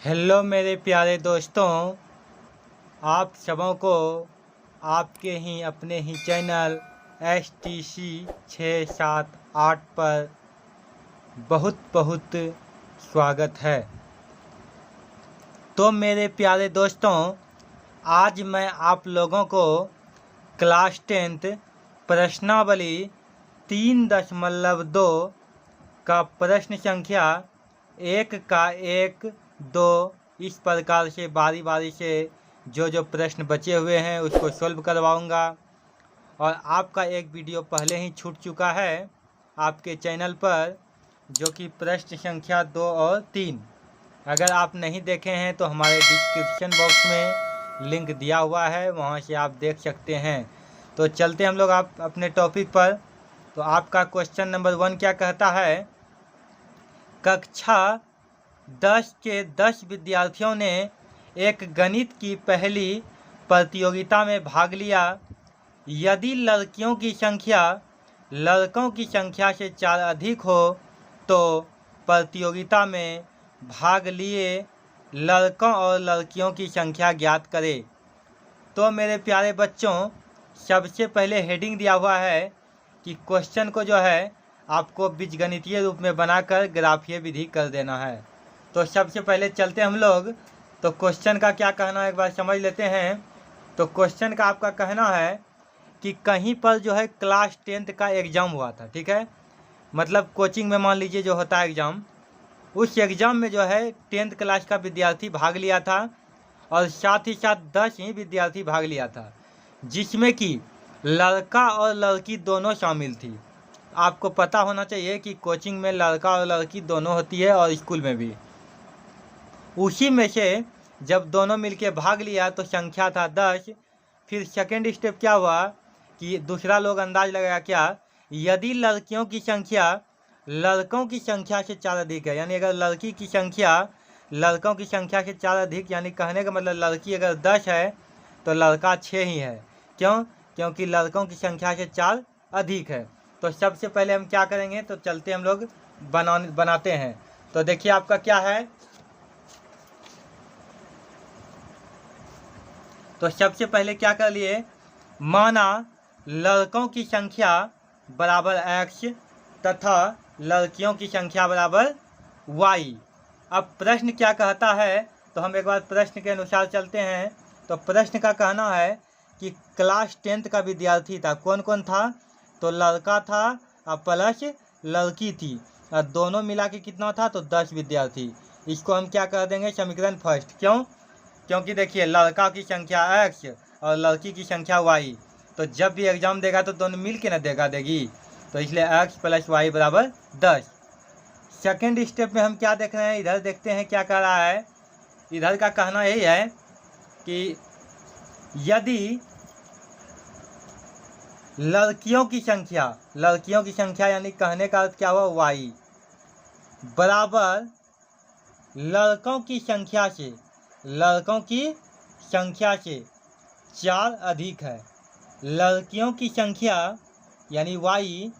Hello मेरे प्यारे दोस्तों, आप सबों को आपके ही अपने ही चैनल STC 678 पर बहुत बहुत स्वागत है। तो मेरे प्यारे दोस्तों, आज मैं आप लोगों को क्लास 10th प्रश्नावली 3.2 का प्रश्न संख्या 1 का 1, 2 इस प्रकार से बारी बारी से जो प्रश्न बचे हुए हैं उसको सॉल्व करवाऊंगा। और आपका एक वीडियो पहले ही छूट चुका है आपके चैनल पर, जो कि प्रश्न संख्या 2 और 3। अगर आप नहीं देखे हैं तो हमारे डिस्क्रिप्शन बॉक्स में लिंक दिया हुआ है, वहां से आप देख सकते हैं। तो चलते हम लोग आप अपने टॉपिक पर। तो आपका क्वेश्चन नंबर 1 क्या कहता है? कक्षा 10 के 10 विद्यार्थियों ने एक गणित की पहली प्रतियोगिता में भाग लिया। यदि लड़कियों की संख्या लड़कों की संख्या से 4 अधिक हो तो प्रतियोगिता में भाग लिए लड़कों और लड़कियों की संख्या ज्ञात करें। तो मेरे प्यारे बच्चों, सबसे पहले हेडिंग दिया हुआ है कि क्वेश्चन को जो है आपको बीजगणितीय रूप में बनाकर ग्राफीय विधि कर देना है। तो सबसे पहले चलते हम लोग, तो क्वेश्चन का क्या कहना है एक बार समझ लेते हैं। तो क्वेश्चन का आपका कहना है कि कहीं पर जो है क्लास 10th का एग्ज़ाम हुआ था, ठीक है। मतलब कोचिंग में मान लीजिए जो होता है एग्ज़ाम, उस एग्ज़ाम में जो है 10th क्लास का विद्यार्थी भाग लिया था और साथ ही साथ 10 ही विद्यार्थी भाग लिया था, जिसमें कि लड़का और लड़की दोनों शामिल थी। आपको पता होना चाहिए कि कोचिंग में लड़का और लड़की दोनों होती है और स्कूल में भी। उसी में से जब दोनों मिलके भाग लिया तो संख्या था 10। फिर सेकेंड स्टेप क्या हुआ कि दूसरा लोग अंदाज लगाया क्या, यदि लड़कियों की संख्या लड़कों की संख्या से 4 अधिक है, यानी अगर लड़की की संख्या लड़कों की संख्या से 4 अधिक, यानी कहने का मतलब लड़की अगर 10 है तो लड़का 6 ही है। क्यों? क्योंकि लड़कों की संख्या से 4 अधिक है। तो सबसे पहले हम क्या करेंगे, तो चलते हम लोग बनाते हैं। तो देखिए आपका क्या है, तो सबसे पहले क्या कर लिए, माना लड़कों की संख्या बराबर x तथा लड़कियों की संख्या बराबर y। अब प्रश्न क्या कहता है, तो हम एक बार प्रश्न के अनुसार चलते हैं। तो प्रश्न का कहना है कि क्लास 10th का विद्यार्थी था, कौन कौन था, तो लड़का था और प्लस लड़की थी, और दोनों मिला के कितना था, तो 10 विद्यार्थी। इसको हम क्या कर देंगे, समीकरण फर्स्ट। क्यों? क्योंकि देखिए लड़का की संख्या x और लड़की की संख्या y, तो जब भी एग्जाम देगा तो दोनों मिल के ना देगी, तो इसलिए x + y बराबर 10। सेकेंड स्टेप में हम क्या देख रहे हैं, इधर देखते हैं क्या कह रहा है। इधर का कहना यही है कि यदि लड़कियों की संख्या यानी कहने का अर्थ क्या हुआ y, बराबर लड़कों की संख्या से 4 अधिक है। लड़कियों की संख्या यानी y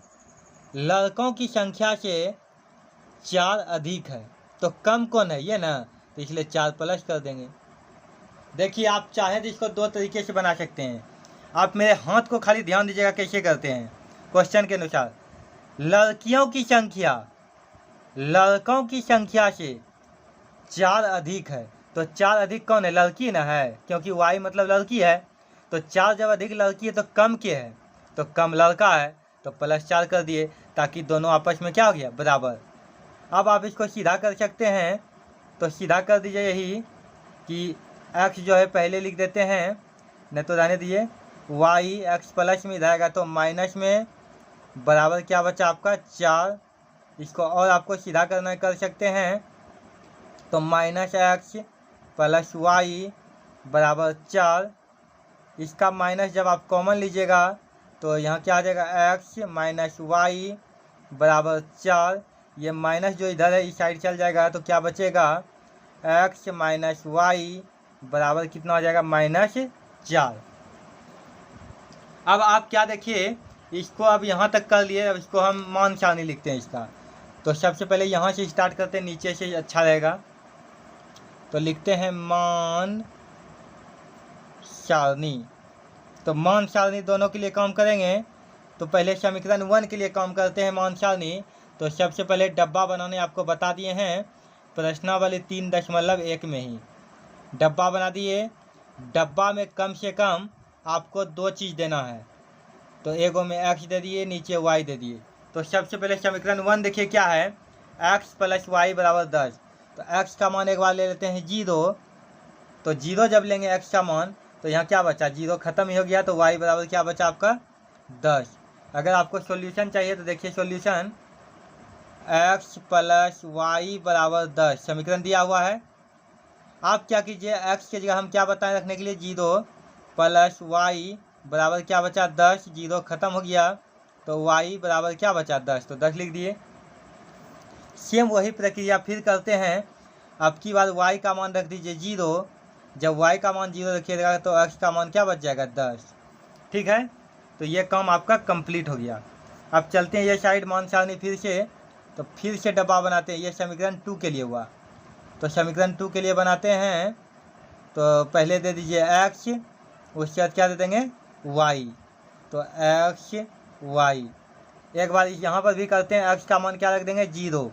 लड़कों की संख्या से 4 अधिक है, तो कम कौन है, ये ना, तो इसलिए 4 प्लस कर देंगे। देखिए आप चाहे तो इसको 2 तरीके से बना सकते हैं। आप मेरे हाथ को खाली ध्यान दीजिएगा कैसे करते हैं। क्वेश्चन के अनुसार लड़कियों की संख्या लड़कों की संख्या से 4 अधिक है, तो 4 अधिक कौन है, लड़की ना है, क्योंकि y मतलब लड़की है। तो 4 जब अधिक लड़की है तो कम के है, तो कम लड़का है, तो +4 कर दिए, ताकि दोनों आपस में क्या हो गया, बराबर। अब आप इसको सीधा कर सकते हैं, तो सीधा कर दीजिए यही कि x जो है पहले लिख देते हैं, नहीं तो रहने दीजिए, y x प्लस में इधर आएगा तो माइनस में बराबर क्या बचा आपका 4। इसको और आपको सीधा करना कर सकते हैं, तो -x + y बराबर 4। इसका माइनस जब आप कॉमन लीजिएगा तो यहाँ क्या आ जाएगा, x - y बराबर 4। ये माइनस जो इधर है इस साइड चल जाएगा, तो क्या बचेगा, x - y बराबर कितना हो जाएगा, -4। अब आप क्या देखिए, इसको अब यहाँ तक कर लिए। अब इसको हम मान सारणी लिखते हैं इसका। तो सबसे पहले यहाँ से स्टार्ट करते हैं, नीचे से अच्छा रहेगा। तो लिखते हैं मान सारणी। तो मान सारणी दोनों के लिए काम करेंगे। तो पहले समीकरण 1 के लिए काम करते हैं मान सारणी। तो सबसे पहले डब्बा बनाने आपको बता दिए हैं प्रश्नावली 3.1 में ही डब्बा बना दिए। डब्बा में कम से कम आपको 2 चीज़ देना है। तो एगो में x दे दिए, नीचे y दे दिए। तो सबसे पहले समीकरण 1 देखिए क्या है, x + y = 10। तो x का मान एक बार ले लेते हैं 0। तो 0 जब लेंगे x का मान तो यहाँ क्या बचा, 0 खत्म ही हो गया। तो y बराबर क्या बचा आपका 10। अगर आपको सॉल्यूशन चाहिए तो देखिए सॉल्यूशन x + y = 10 समीकरण दिया हुआ है। आप क्या कीजिए, x की जगह हम क्या बताएं रखने के लिए, 0 + y बराबर क्या बचा 10। 0 खत्म हो गया तो y बराबर क्या बचा 10। तो 10 लिख दिए। सेम वही प्रक्रिया फिर करते हैं। अब की बार y का मान रख दीजिए 0। जब y का मान 0 रखिएगा तो x का मान क्या बच जाएगा 10। ठीक है, तो ये काम आपका कंप्लीट हो गया। अब चलते हैं ये साइड मान सारणी तो फिर से डब्बा बनाते हैं। ये समीकरण 2 के लिए हुआ। तो समीकरण 2 के लिए बनाते हैं। तो पहले दे दीजिए x, उसके बाद क्या दे देंगे y। तो x y, एक बार यहाँ पर भी करते हैं, x का मान क्या रख देंगे 0।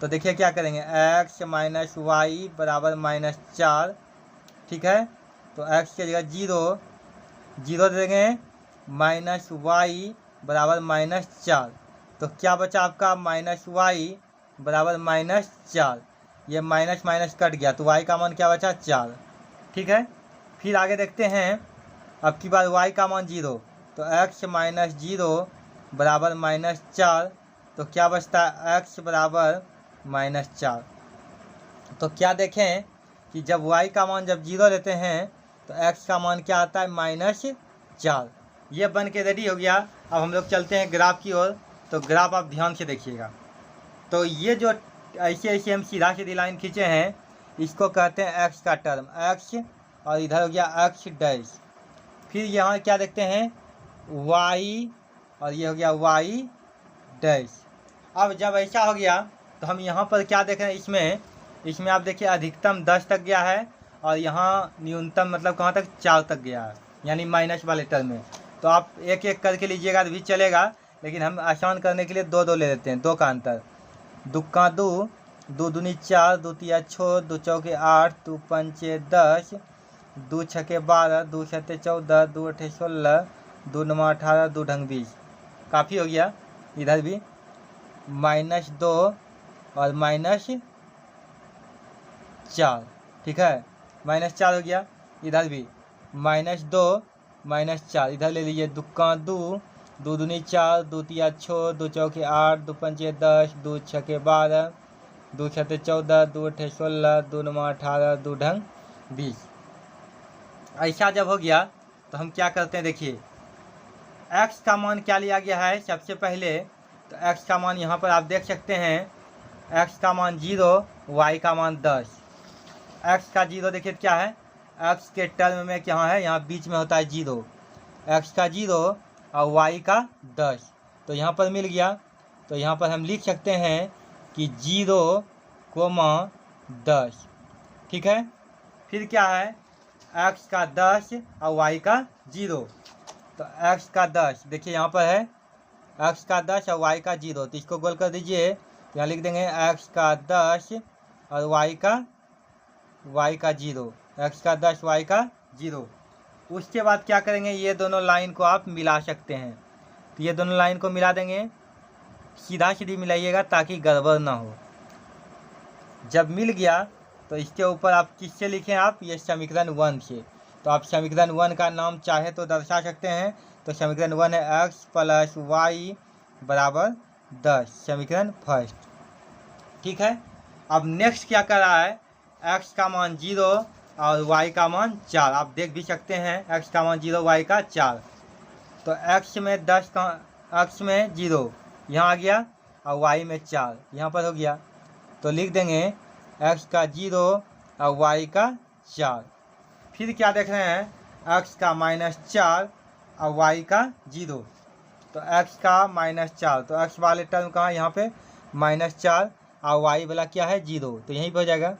तो देखिए क्या करेंगे, x - y = -4। ठीक है, तो x की जगह 0 दे देंगे, -y = -4। तो क्या बचा आपका -y = -4। ये माइनस माइनस कट गया तो y का मान क्या बचा 4। ठीक है, फिर आगे देखते हैं। अब की बार y का मान 0। तो x - 0 = -4। तो क्या बचता है, x = -4। तो क्या देखें कि जब y का मान जब 0 लेते हैं तो x का मान क्या आता है -4। ये बन के रेडी हो गया। अब हम लोग चलते हैं ग्राफ की ओर। तो ग्राफ आप ध्यान से देखिएगा। तो ये जो ऐसे ऐसे हम सीधा सीधी लाइन खींचे हैं इसको कहते हैं x का टर्म, x, और इधर हो गया x'। फिर यहाँ क्या देखते हैं y, और ये हो गया y'। अब जब ऐसा हो गया तो हम यहाँ पर क्या देख रहे हैं, इसमें आप देखिए अधिकतम 10 तक गया है और यहाँ न्यूनतम मतलब कहाँ तक 4 तक गया है, यानी माइनस वाले टर्म में। तो आप एक एक करके लीजिएगा तो भी चलेगा, लेकिन हम आसान करने के लिए 2 ले लेते हैं। 2 का अंतर, 2 का 2, 2 दूनी 4, 2 तिया 6, 2 चौके 8, 2 पंचे 10, 2 छके 12, 2 सत्ते 14, 2 अठे 16, 2 नवा 18, 2 ढंग 20। काफ़ी हो गया। इधर भी -2 और -4। ठीक है, -4 हो गया। इधर भी -2 -4। इधर ले लीजिए, 2 का 2, 2 दूनी 4, 2 तिया 6, 2 चौके 8, 2 पंचे 10, 2 छके 12, 2 सत्ते 14, 2 अठे 16, 2 नवा 18, 2 ढंग 20। ऐसा जब हो गया तो हम क्या करते हैं, देखिए x का मान क्या लिया गया है सबसे पहले। तो x का मान यहाँ पर आप देख सकते हैं, x का मान 0, y का मान 10। x का 0 देखिए क्या है, x के टर्म में क्या है, यहाँ बीच में होता है 0। x का 0 और y का 10। तो यहाँ पर मिल गया। तो यहाँ पर हम लिख सकते हैं कि 0, 10। ठीक है, फिर क्या है, x का 10 और y का 0। तो x का 10 देखिए यहाँ पर है, x का 10 और y का 0। तो इसको गोल कर दीजिए, यहाँ लिख देंगे x का 10 और y का 0। x का 10 y का 0। उसके बाद क्या करेंगे, ये दोनों लाइन को आप मिला सकते हैं। तो ये दोनों लाइन को मिला देंगे, सीधा सीधी मिलाइएगा ताकि गड़बड़ ना हो। जब मिल गया तो इसके ऊपर आप किससे लिखें, आप ये समीकरण 1 से। तो आप समीकरण 1 का नाम चाहे तो दर्शा सकते हैं। तो समीकरण 1 है x + y = 10, समीकरण फर्स्ट। ठीक है, अब नेक्स्ट क्या कर रहा है, x का मान 0 और y का मान 4। आप देख भी सकते हैं, x का मान 0, y का 4। तो x में 10 का, x में 0 यहाँ आ गया और y में 4 यहाँ पर हो गया। तो लिख देंगे x का 0 और y का 4। फिर क्या देख रहे हैं, x का -4 और y का 0। तो x का -4, तो x वाले टर्म कहाँ, यहाँ पे -4 और y वाला क्या है 0। तो यहीं पर हो जाएगा।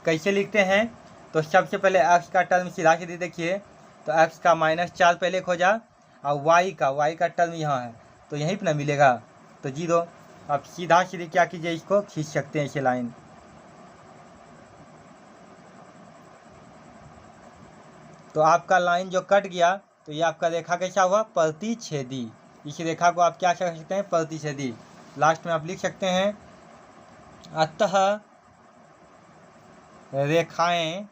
कैसे लिखते हैं? तो सबसे पहले x का टर्म सीधा सीधी देखिए, तो x का -4 पहले खोजा और y का टर्म यहाँ है तो यहीं पर ना मिलेगा, तो 0। अब सीधा सीधी क्या कीजिए, इसको खींच सकते हैं इसे लाइन। तो आपका लाइन जो कट गया तो ये आपका रेखा कैसा हुआ? प्रतिच्छेदी। इस रेखा को आप क्या कह सकते हैं? प्रतिच्छेदी। लास्ट में आप लिख सकते हैं अतः रेखाएं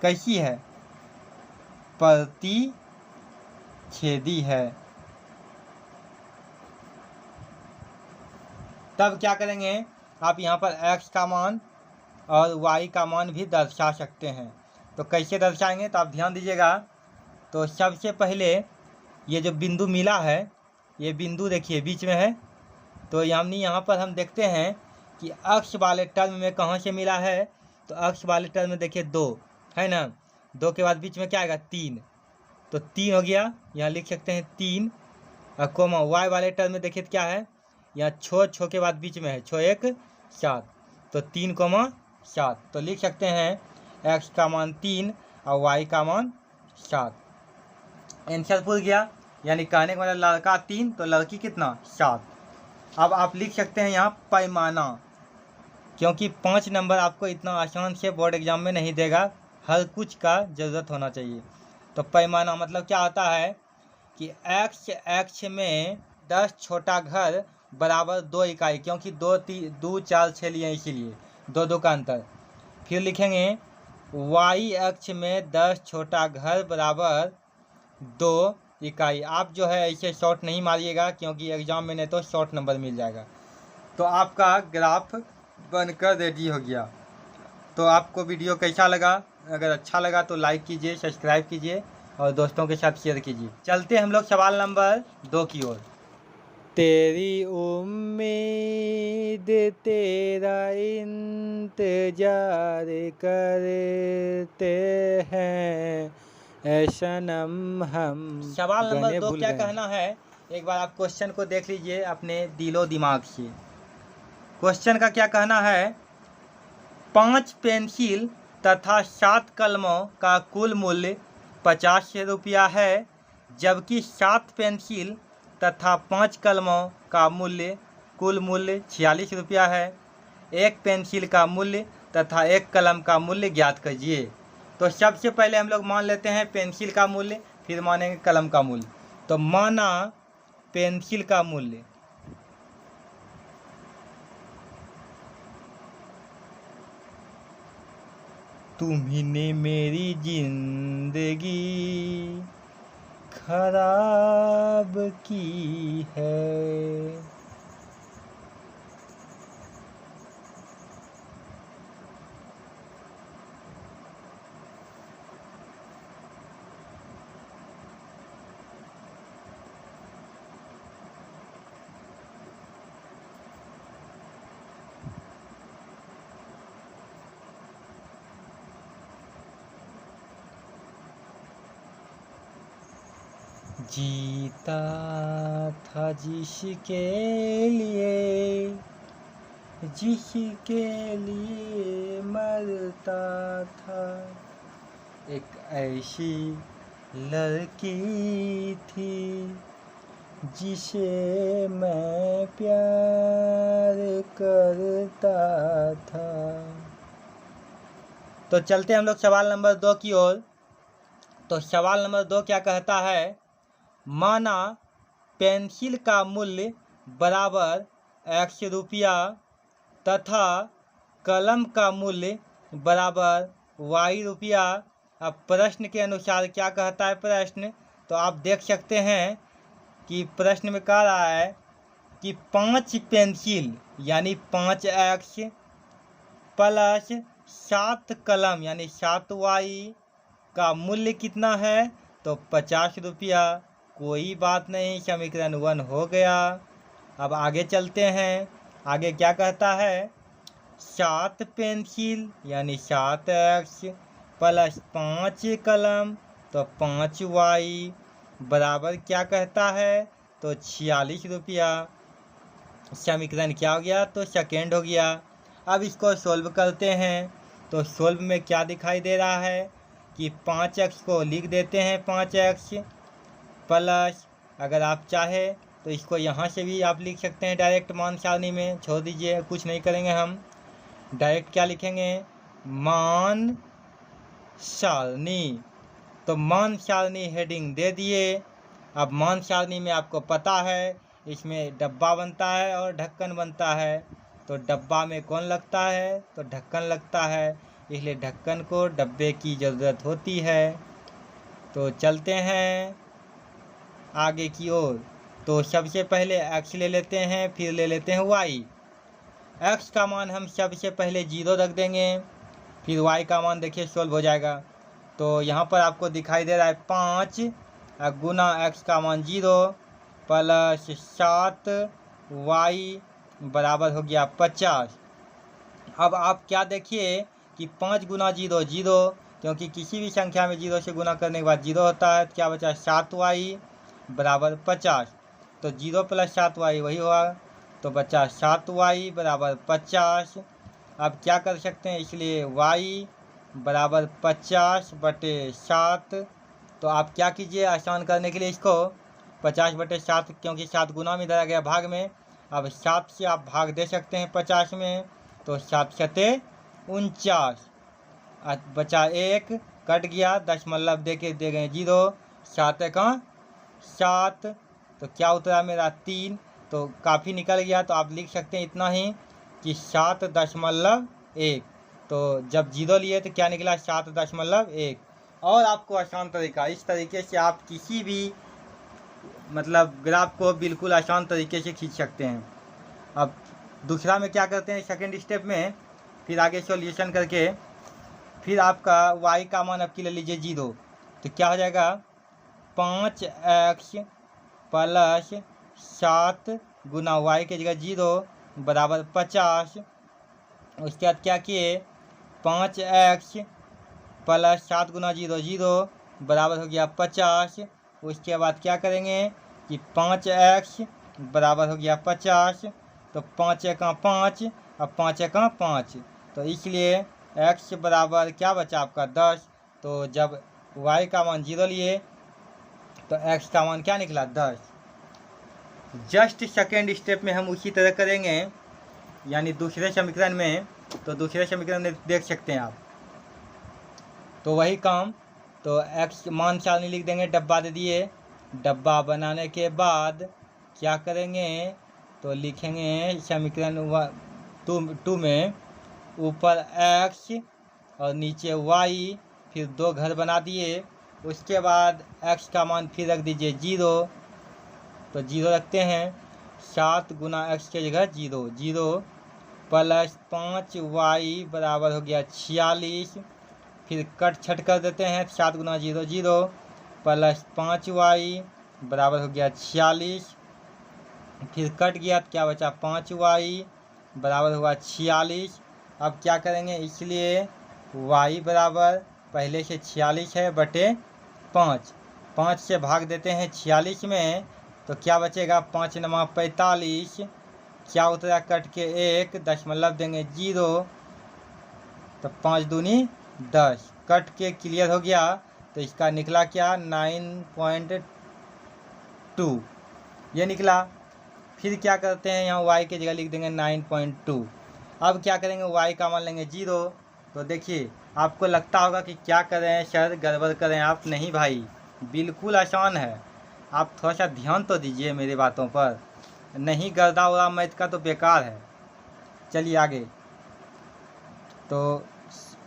कैसी है? प्रतिच्छेदी है। तब क्या करेंगे, आप यहाँ पर x का मान और y का मान भी दर्शा सकते हैं। तो कैसे दर्शाएंगे? तो आप ध्यान दीजिएगा। तो सबसे पहले ये जो बिंदु मिला है, ये बिंदु देखिए बीच में है, तो यानी यहाँ पर हम देखते हैं कि अक्ष वाले टर्म में कहाँ से मिला है? तो अक्ष वाले टर्म में देखिए 2 है ना, 2 के बाद बीच में क्या आएगा? 3, तो 3 हो गया, यहाँ लिख सकते हैं 3 और कोमा। y वाले टर्म में देखिए क्या है? यहाँ 6 के बाद बीच में है 6 1 7, तो 3,7, तो लिख सकते हैं x का मान 3 और y का मान 7। आंसर पूछ गया, यानी कहने का मतलब लड़का 3 तो लड़की कितना? 7। अब आप लिख सकते हैं यहाँ पैमाना, क्योंकि 5 नंबर आपको इतना आसान से बोर्ड एग्जाम में नहीं देगा, हर कुछ का ज़रूरत होना चाहिए। तो पैमाना मतलब क्या होता है कि x अक्ष में 10 छोटा घर बराबर 2 इकाई, क्योंकि 2 4 6 लिए इसीलिए 2 का अंतर। फिर लिखेंगे y अक्ष में 10 छोटा घर बराबर 2 इकाई। आप जो है ऐसे शॉर्ट नहीं मारिएगा, क्योंकि एग्जाम में नहीं तो शॉर्ट नंबर मिल जाएगा। तो आपका ग्राफ बनकर रेडी हो गया। तो आपको वीडियो कैसा लगा? अगर अच्छा लगा तो लाइक कीजिए, सब्सक्राइब कीजिए और दोस्तों के साथ शेयर कीजिए। चलते हम लोग सवाल नंबर 2 की ओर। तेरी उम्मीद तेरा इंतजार करते हैं ऐ सनम हम। सवाल नंबर 2 क्या कहना है? एक बार आप क्वेश्चन को देख लीजिए अपने दिलो दिमाग से। क्वेश्चन का क्या कहना है? 5 पेंसिल तथा 7 कलमों का कुल मूल्य 50 रुपया है, जबकि 7 पेंसिल तथा 5 कलमों का कुल मूल्य 46 रुपया है। एक पेंसिल का मूल्य तथा एक कलम का मूल्य ज्ञात कीजिए। तो सबसे पहले हम लोग मान लेते हैं पेंसिल का मूल्य, फिर मानेंगे कलम का मूल्य। तो माना पेंसिल का मूल्य, तुम्ही मेरी जिंदगी खराब की है। जीता था जिसके लिए मरता था। एक ऐसी लड़की थी जिसे मैं प्यार करता था। तो चलते हम लोग सवाल नंबर 2 की ओर। तो सवाल नंबर 2 क्या कहता है? माना पेंसिल का मूल्य बराबर x रुपया तथा कलम का मूल्य बराबर y रुपया। अब प्रश्न के अनुसार क्या कहता है प्रश्न? तो आप देख सकते हैं कि प्रश्न में कह रहा है कि 5 पेंसिल यानी 5x प्लस 7 कलम यानी 7y का मूल्य कितना है? तो 50 रुपया। कोई बात नहीं, समीकरण 1 हो गया। अब आगे चलते हैं। आगे क्या कहता है? 7 पेंसिल यानी 7x प्लस 5 कलम तो 5y बराबर क्या कहता है? तो 46 रुपया। समीकरण क्या हो गया? तो सेकेंड हो गया। अब इसको सोल्व करते हैं। तो सोल्व में क्या दिखाई दे रहा है कि 5x को लिख देते हैं 5x प्लस, अगर आप चाहे तो इसको यहाँ से भी आप लिख सकते हैं डायरेक्ट मान सारणी में। छोड़ दीजिए, कुछ नहीं करेंगे, हम डायरेक्ट क्या लिखेंगे, मान सारणी। तो मान सारणी हेडिंग दे दिए। अब मान सारणी में आपको पता है इसमें डब्बा बनता है और ढक्कन बनता है। तो डब्बा में कौन लगता है, तो ढक्कन लगता है, इसलिए ढक्कन को डब्बे की ज़रूरत होती है। तो चलते हैं आगे की ओर। तो सबसे पहले x ले लेते हैं, फिर ले लेते हैं y। x का मान हम सबसे पहले 0 रख देंगे, फिर y का मान देखिए सोल्व हो जाएगा। तो यहाँ पर आपको दिखाई दे रहा है 5 गुना x का मान 0 प्लस 7 y बराबर हो गया 50। अब आप क्या देखिए कि 5 गुना 0 0, क्योंकि किसी भी संख्या में 0 से गुना करने के बाद 0 होता है। तो क्या बचा, 7y बराबर 50। तो 0 प्लस 7y वही हुआ, तो बचा 7y बराबर 50। अब क्या कर सकते हैं, इसलिए y बराबर 50/7। तो आप क्या कीजिए, आसान करने के लिए इसको 50/7, क्योंकि 7 गुना में धरा गया भाग में। अब 7 से आप भाग दे सकते हैं 50 में, तो 7 सते 49, बचा 1, कट गया, दशमलव दे के दे गए 0, 7 का 7, तो क्या उतरा मेरा 3। तो काफ़ी निकल गया, तो आप लिख सकते हैं इतना ही कि 7.1। तो जब 0 लिए तो क्या निकला, 7.1। और आपको आसान तरीका, इस तरीके से आप किसी भी मतलब ग्राफ को बिल्कुल आसान तरीके से खींच सकते हैं। अब दूसरा में क्या करते हैं, सेकंड स्टेप में फिर आगे सॉल्यूशन करके फिर आपका y का मान आपकी ले लीजिए 0। तो क्या हो जाएगा, 5x प्लस 7 गुना y के जगह 0 बराबर 50। उसके बाद क्या किए, 5x प्लस 7 गुना 0 0 बराबर हो गया 50। उसके बाद क्या करेंगे कि 5x बराबर हो गया 50। तो 5 का 5, अब 5 का 5, तो इसलिए x बराबर क्या बचा आपका 10। तो जब y का मान 0 लिए तो x का मान क्या निकला, 10। जस्ट सेकेंड स्टेप में हम उसी तरह करेंगे, यानी दूसरे समीकरण में। तो दूसरे समीकरण में देख सकते हैं आप, तो वही काम। तो x मान सारणी लिख देंगे, डब्बा दे दिए। डब्बा बनाने के बाद क्या करेंगे, तो लिखेंगे समीकरण 2 में ऊपर x और नीचे y, फिर 2 घर बना दिए। उसके बाद x का मान फिर रख दीजिए 0। तो 0 रखते हैं, 7 गुना x के जगह 0 0 प्लस 5y बराबर हो गया 46। फिर कट छट कर देते हैं, 7 गुना 0 0 प्लस 5y बराबर हो गया 46। फिर कट गया तो क्या बचा, 5y बराबर हुआ 46। अब क्या करेंगे, इसलिए y बराबर पहले से 46 है बटे 5, 5 से भाग देते हैं 46 में। तो क्या बचेगा, 5 × 45, क्या उतरा कट के 1, दशमलव देंगे 0, तो 5 दूनी 10, कट के क्लियर हो गया। तो इसका निकला क्या, 9.2 ये निकला। फिर क्या करते हैं, यहाँ y के जगह लिख देंगे 9.2। अब क्या करेंगे, y का मान लेंगे 0। तो देखिए आपको लगता होगा कि क्या कर रहे हैं सर, गड़बड़ कर रहे हैं आप। नहीं भाई, बिल्कुल आसान है, आप थोड़ा सा ध्यान तो दीजिए मेरी बातों पर। नहीं गर्दा उड़ा मैथ का तो बेकार है। चलिए आगे। तो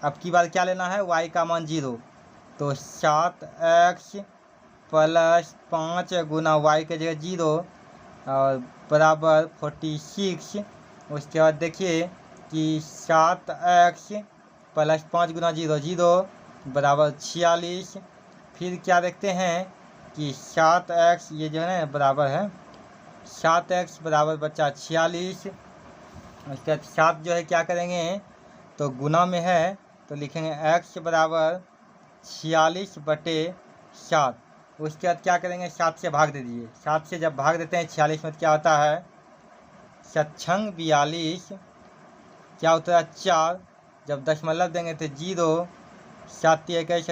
अब की बार क्या लेना है, y का मान 0। तो 7x प्लस 5 गुना y के जगह 0 और बराबर 46। उसके बाद देखिए कि 7x प्लस 5 गुना 0 0 बराबर 46। फिर क्या देखते हैं कि 7x ये जो है ना बराबर है, 7x बराबर बचा 46। उसके बाद 7 जो है क्या करेंगे, तो गुना में है तो लिखेंगे x बराबर 46/7। उसके बाद क्या करेंगे, 7 से भाग दे दीजिए। 7 से जब भाग देते हैं 46 में क्या होता है, 7×42 क्या होता है 4, जब दशमलव देंगे तो 0, 7 × 21 =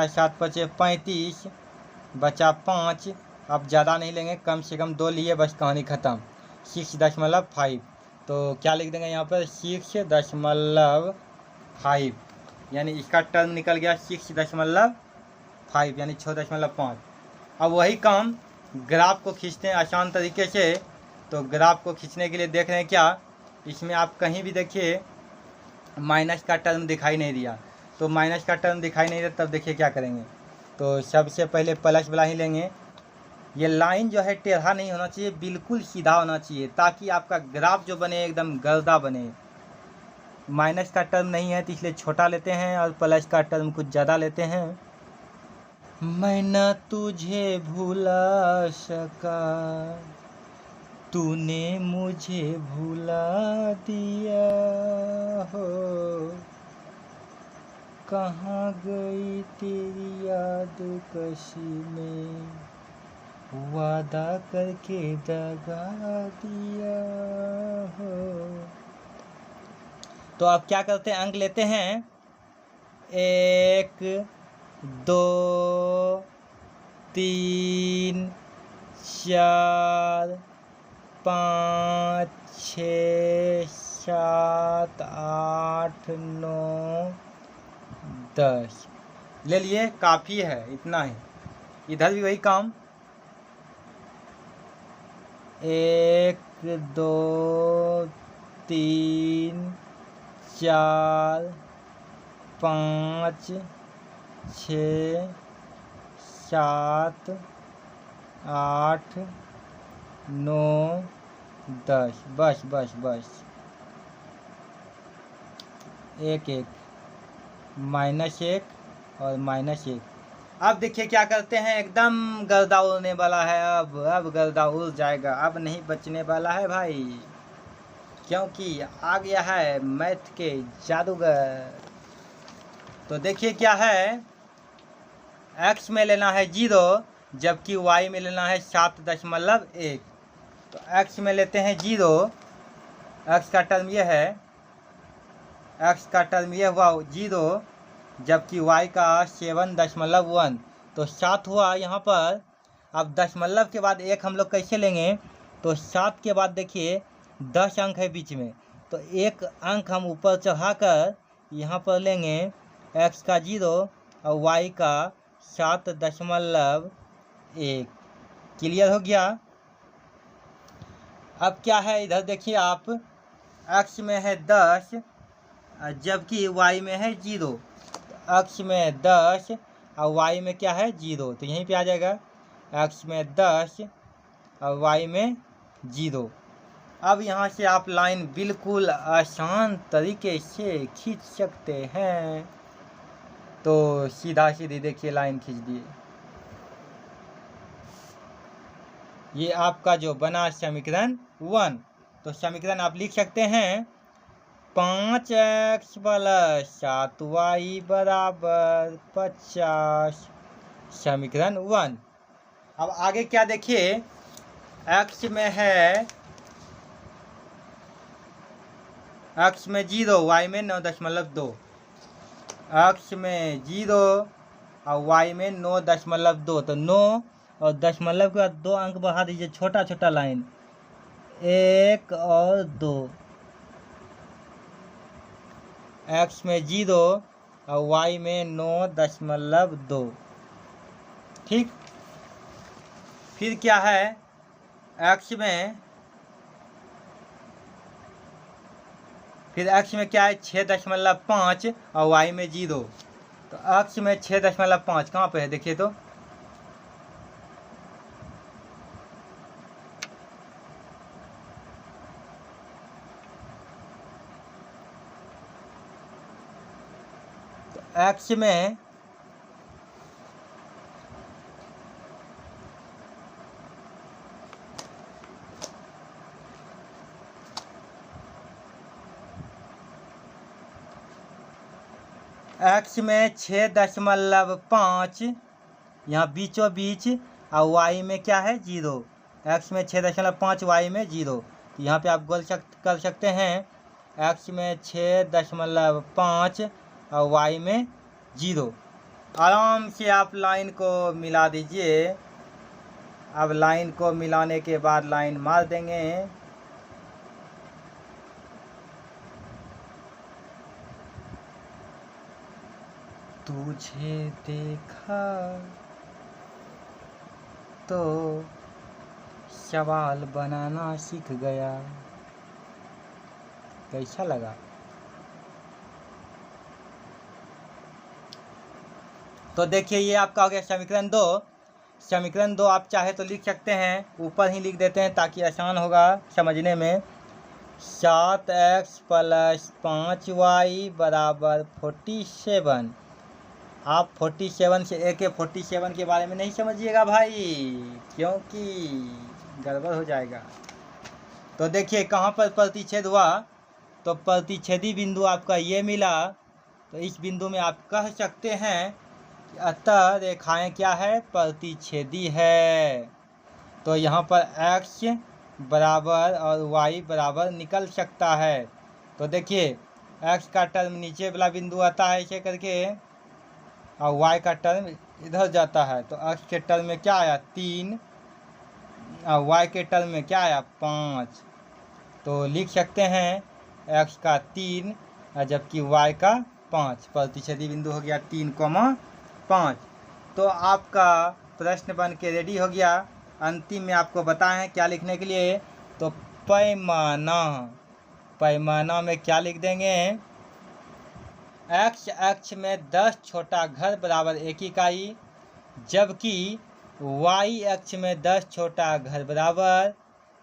7 × 5 = 35, बचा 5। अब ज़्यादा नहीं लेंगे, कम से कम 2 लिए, बस कहानी ख़त्म। 6.5, तो क्या लिख देंगे यहाँ पर 6.5, यानी इसका टर्म निकल गया 6.5 यानी 6.5। अब वही काम ग्राफ को खींचते हैं आसान तरीके से। तो ग्राफ को खींचने के लिए देख रहे हैं क्या, इसमें आप कहीं भी देखिए माइनस का टर्म दिखाई नहीं दिया। तो माइनस का टर्म दिखाई नहीं दिया तब देखिए क्या करेंगे। तो सबसे पहले प्लस वाला ही लेंगे। ये लाइन जो है टेढ़ा नहीं होना चाहिए, बिल्कुल सीधा होना चाहिए, ताकि आपका ग्राफ जो बने एकदम गर्दा बने। माइनस का टर्म नहीं है तो इसलिए छोटा लेते हैं और प्लस का टर्म कुछ ज़्यादा लेते हैं। मैं न तुझे भुला सका, तूने मुझे भुला दिया हो, कहाँ गई तेरी याद कशी में, वादा करके दगा दिया हो। तो अब क्या करते हैं, अंक लेते हैं 1 2 3 4 5 6 7 8 9 10 ले लिए, काफ़ी है इतना ही। इधर भी वही काम 1 2 3 4 5 6 7 8 9 10, बस बस बस। 1 1 -1 और -1। अब देखिए क्या करते हैं, एकदम गर्दा उड़ने वाला है। अब गर्दा उड़ जाएगा, अब नहीं बचने वाला है भाई, क्योंकि आ गया है मैथ के जादूगर। तो देखिए क्या है, x में लेना है 0, जबकि y में लेना है 7.1। तो x में लेते हैं 0, x का टर्म ये है, x का टर्म ये हुआ 0, जबकि y का 7.1, तो 7 हुआ यहाँ पर। अब दशमलव के बाद 1 हम लोग कैसे लेंगे, तो 7 के बाद देखिए 10 अंक है बीच में, तो 1 अंक हम ऊपर चढ़ाकर यहाँ पर लेंगे x का 0 और y का 7.1। क्लियर हो गया। अब क्या है, इधर देखिए आप, x में है 10 जबकि y में है 0। x में 10 और y में क्या है 0, तो यहीं पे आ जाएगा x में 10 और y में 0। अब यहाँ से आप लाइन बिल्कुल आसान तरीके से खींच सकते हैं। तो सीधा सीधी देखिए लाइन खींच दिए। ये आपका जो बना समीकरण 1। तो समीकरण आप लिख सकते हैं 5x + 7y = 50, समीकरण 1। अब आगे क्या देखिए, x में है, x में 0, y में 9.2, x में 0 और y में 9.2, तो 9 और दशमलव के बाद 2 अंक बढ़ा दीजिए, छोटा छोटा लाइन 1 और 2। x में 0 और y में 9.2, ठीक। फिर क्या है, x में क्या है 6.5 और y में 0। तो x में 6.5 कहाँ पे है देखिए, तो x में x में 6.5 यहाँ बीचों बीच, और y में क्या है 0। x में 6.5, y में 0। तो यहाँ पे आप कर सकते हैं x में 6.5 और y में 0। आराम से आप लाइन को मिला दीजिए। अब लाइन को मिलाने के बाद लाइन मार देंगे। तुझे देखा तो सवाल बनाना सीख गया। कैसा लगा? तो देखिए ये आपका हो गया समीकरण 2। समीकरण 2 आप चाहे तो लिख सकते हैं, ऊपर ही लिख देते हैं ताकि आसान होगा समझने में। 7x + 5y = 47। आप 47 से AK-47 के बारे में नहीं समझिएगा भाई, क्योंकि गड़बड़ हो जाएगा। तो देखिए कहाँ पर प्रतिच्छेद हुआ, तो प्रतिच्छेदी बिंदु आपका ये मिला। तो इस बिंदु में आप कह सकते हैं कि अतः रेखाएं क्या है, प्रतिच्छेदी है। तो यहाँ पर x बराबर और y बराबर निकल सकता है। तो देखिए x का टर्म नीचे वाला बिंदु आता है ऐसे करके, और y का टर्म इधर जाता है। तो x के टर्म में क्या आया 3 और y के टर्म में क्या आया 5। तो लिख सकते हैं x का 3 और जबकि y का 5। प्रतिच्छेदी बिंदु हो गया 3,5। तो आपका प्रश्न बन के रेडी हो गया। अंतिम में आपको बताएं हैं क्या लिखने के लिए। तो पैमाना में क्या लिख देंगे, x अक्ष में 10 छोटा घर बराबर 1 इकाई, जबकि y अक्ष में 10 छोटा घर बराबर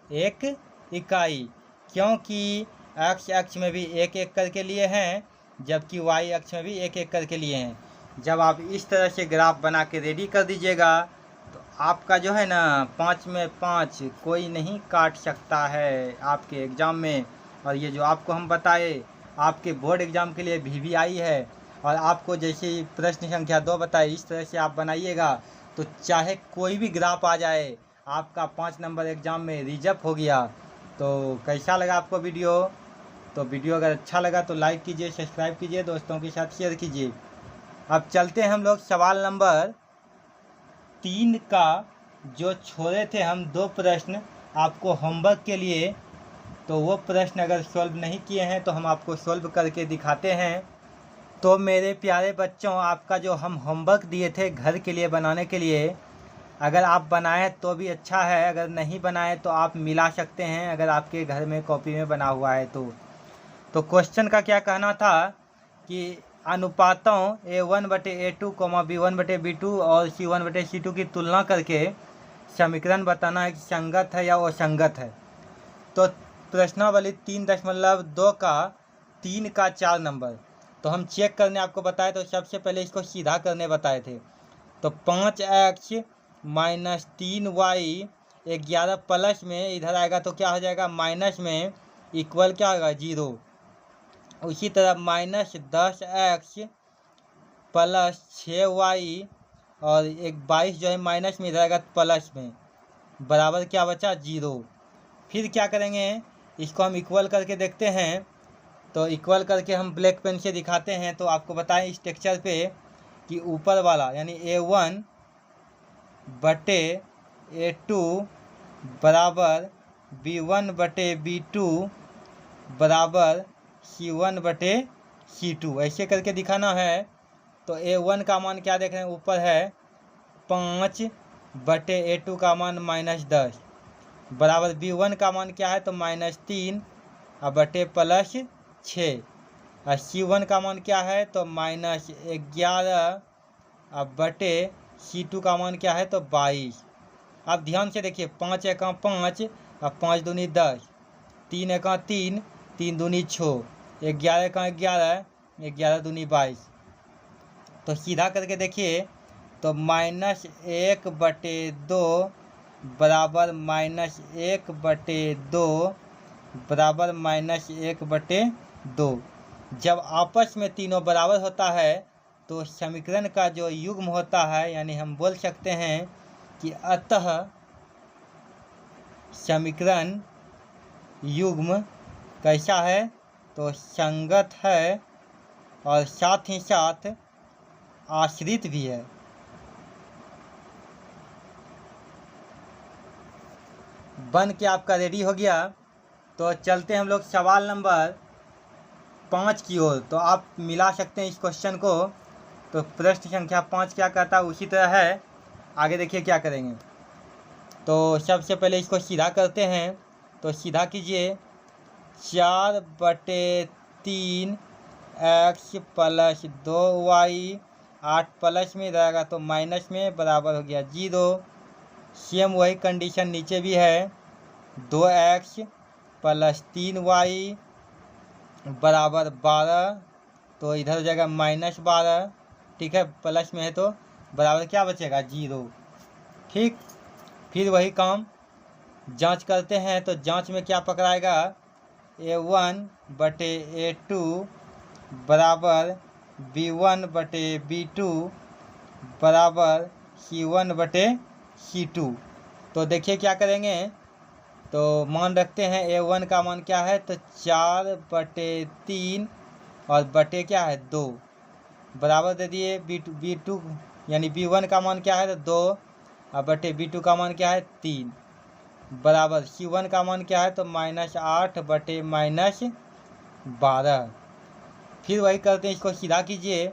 1 इकाई। क्योंकि x अक्ष में भी 1-1 करके लिए हैं, जबकि y अक्ष में भी 1-1 करके लिए हैं। जब आप इस तरह से ग्राफ बना के रेडी कर दीजिएगा तो आपका जो है ना 5 में 5 कोई नहीं काट सकता है आपके एग्ज़ाम में। और ये जो आपको हम बताए आपके बोर्ड एग्ज़ाम के लिए भी आई है। और आपको जैसे प्रश्न संख्या 2 बताए इस तरह से आप बनाइएगा तो चाहे कोई भी ग्राफ आ जाए आपका 5 नंबर एग्ज़ाम में रिजर्व हो गया। तो कैसा लगा आपको वीडियो? तो वीडियो अगर अच्छा लगा तो लाइक कीजिए, सब्सक्राइब कीजिए, दोस्तों के साथ शेयर कीजिए। अब चलते हैं हम लोग सवाल नंबर 3 का, जो छोड़े थे हम 2 प्रश्न आपको होमवर्क के लिए। तो वो प्रश्न अगर सॉल्व नहीं किए हैं तो हम आपको सॉल्व करके दिखाते हैं। तो मेरे प्यारे बच्चों, आपका जो हम होमवर्क दिए थे घर के लिए बनाने के लिए, अगर आप बनाएं तो भी अच्छा है, अगर नहीं बनाएं तो आप मिला सकते हैं अगर आपके घर में कॉपी में बना हुआ है तो क्वेश्चन का क्या कहना था कि अनुपातों A1/A2, B1/B2 और C1/C2 की तुलना करके समीकरण बताना है कि संगत है या असंगत है। तो प्रश्नावली 3.2 का 3 का 4 नंबर। तो हम चेक करने आपको बताए, तो सबसे पहले इसको सीधा करने बताए थे। तो 5x - 3y 11 प्लस में इधर आएगा तो क्या हो जाएगा माइनस में, इक्वल क्या होगा 0। उसी तरह -10x + 6y और एक 22 जो है माइनस में इधर आएगा प्लस में, बराबर क्या बचा 0। फिर क्या करेंगे, इसको हम इक्वल करके देखते हैं। तो इक्वल करके हम ब्लैक पेन से दिखाते हैं। तो आपको बताएं इस टेक्सचर पे कि ऊपर वाला यानी A1/A2 बराबर B1/B2 बराबर C1/C2 ऐसे करके दिखाना है। तो A1 का मान क्या देख रहे हैं ऊपर है 5/A2 का मान -10 बराबर B1 का मान क्या है तो -3 और बटे +6 और C1 का मान क्या है तो -11 और बटे C2 का मान क्या है तो 22। अब ध्यान से देखिए 5 एका 5 और 5 दूनी 10, 3 एका 3, 3 दूनी 6, 11 एका 11, 11 दूनी 22। तो सीधा करके देखिए तो -1/2 बराबर -1/2 बराबर -1/2। जब आपस में तीनों बराबर होता है तो समीकरण का जो युग्म होता है, यानी हम बोल सकते हैं कि अतः समीकरण युग्म कैसा है तो संगत है और साथ ही साथ आश्रित भी है। बन के आपका रेडी हो गया। तो चलते हैं हम लोग सवाल नंबर 5 की ओर। तो आप मिला सकते हैं इस क्वेश्चन को। तो प्रश्न संख्या 5 क्या कहता है उसी तरह है, आगे देखिए क्या करेंगे। तो सबसे पहले इसको सीधा करते हैं। तो सीधा कीजिए, 4/3 x + 2y, 8 प्लस में रहेगा तो माइनस में, बराबर हो गया 0। सेम वही कंडीशन नीचे भी है, 2x + 3y बराबर 12, तो इधर हो जाएगा -12। ठीक है, प्लस में है तो बराबर क्या बचेगा 0। ठीक, फिर वही काम जांच करते हैं। तो जांच में क्या पकड़ाएगा, a1/a2 बराबर b1/b2 बराबर c1/c2। तो देखिए क्या करेंगे। तो मान रखते हैं a1 का मान क्या है, तो 4/3 और बटे क्या है 2 बराबर दे दिए b2 यानी b1 का मान क्या है तो 2 और बटे b2 का मान क्या है 3 बराबर c1 का मान क्या है तो -8/-12। फिर वही करते हैं, इसको सीधा कीजिए।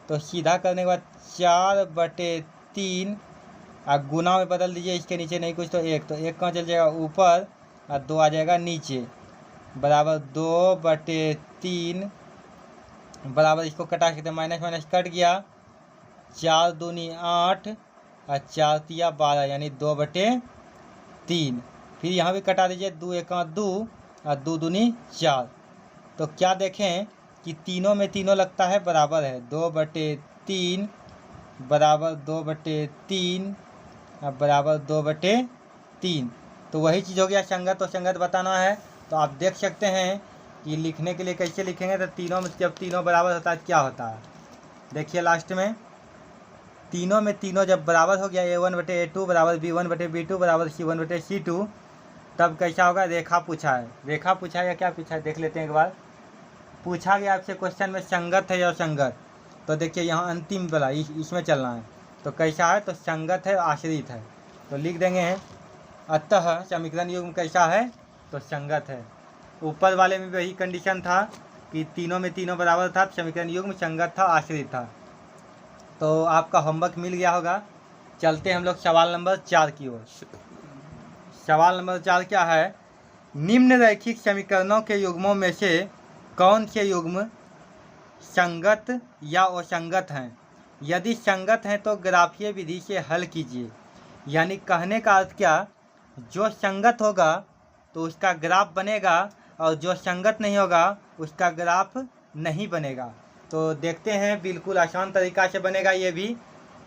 तो सीधा करने के बाद 4/3 और गुना में बदल दीजिए, इसके नीचे नहीं कुछ तो 1, तो 1 कहाँ चल जाएगा ऊपर और 2 आ जाएगा नीचे, बराबर 2/3 बराबर, इसको कटा सकते हैं, माइनस माइनस कट गया, 4 दूनी 8 और 4 तिया 12 यानी 2/3। फिर यहाँ भी कटा दीजिए, 2 1 2 और 2 दूनी 4। तो क्या देखें कि तीनों में तीनों लगता है बराबर है, 2/3 बराबर 2/3 और बराबर 2/3। तो वही चीज़ हो गया संगत। तो संगत बताना है। तो आप देख सकते हैं कि लिखने के लिए कैसे लिखेंगे। तो तीनों में जब तीनों बराबर होता है क्या होता है, देखिए लास्ट में तीनों में तीनों जब बराबर हो गया, a1/a2 बराबर b1/b2 बराबर c1/c2, तब कैसा होगा, रेखा पूछा है। रेखा पूछा है या क्या पूछा है देख लेते हैं एक बार। पूछा गया आपसे क्वेश्चन में संगत है या असंगत। तो देखिए यहाँ अंतिम वाला इसमें चलना है। तो कैसा है, तो संगत है, आश्रित है। तो लिख देंगे, अतः समीकरण युग्म कैसा है, तो संगत है। ऊपर वाले में वही कंडीशन था कि तीनों में तीनों बराबर था, समीकरण युग्म संगत था, आश्रित था। तो आपका होमवर्क मिल गया होगा। चलते हैं हम लोग सवाल नंबर 4 की ओर। सवाल नंबर 4 क्या है, निम्न रैखिक समीकरणों के युग्मों में से कौन से युग्म संगत या असंगत हैं। यदि संगत हैं तो ग्राफीय विधि से हल कीजिए। यानी कहने का अर्थ क्या, जो संगत होगा तो उसका ग्राफ बनेगा और जो संगत नहीं होगा उसका ग्राफ नहीं बनेगा। तो देखते हैं, बिल्कुल आसान तरीका से बनेगा ये भी।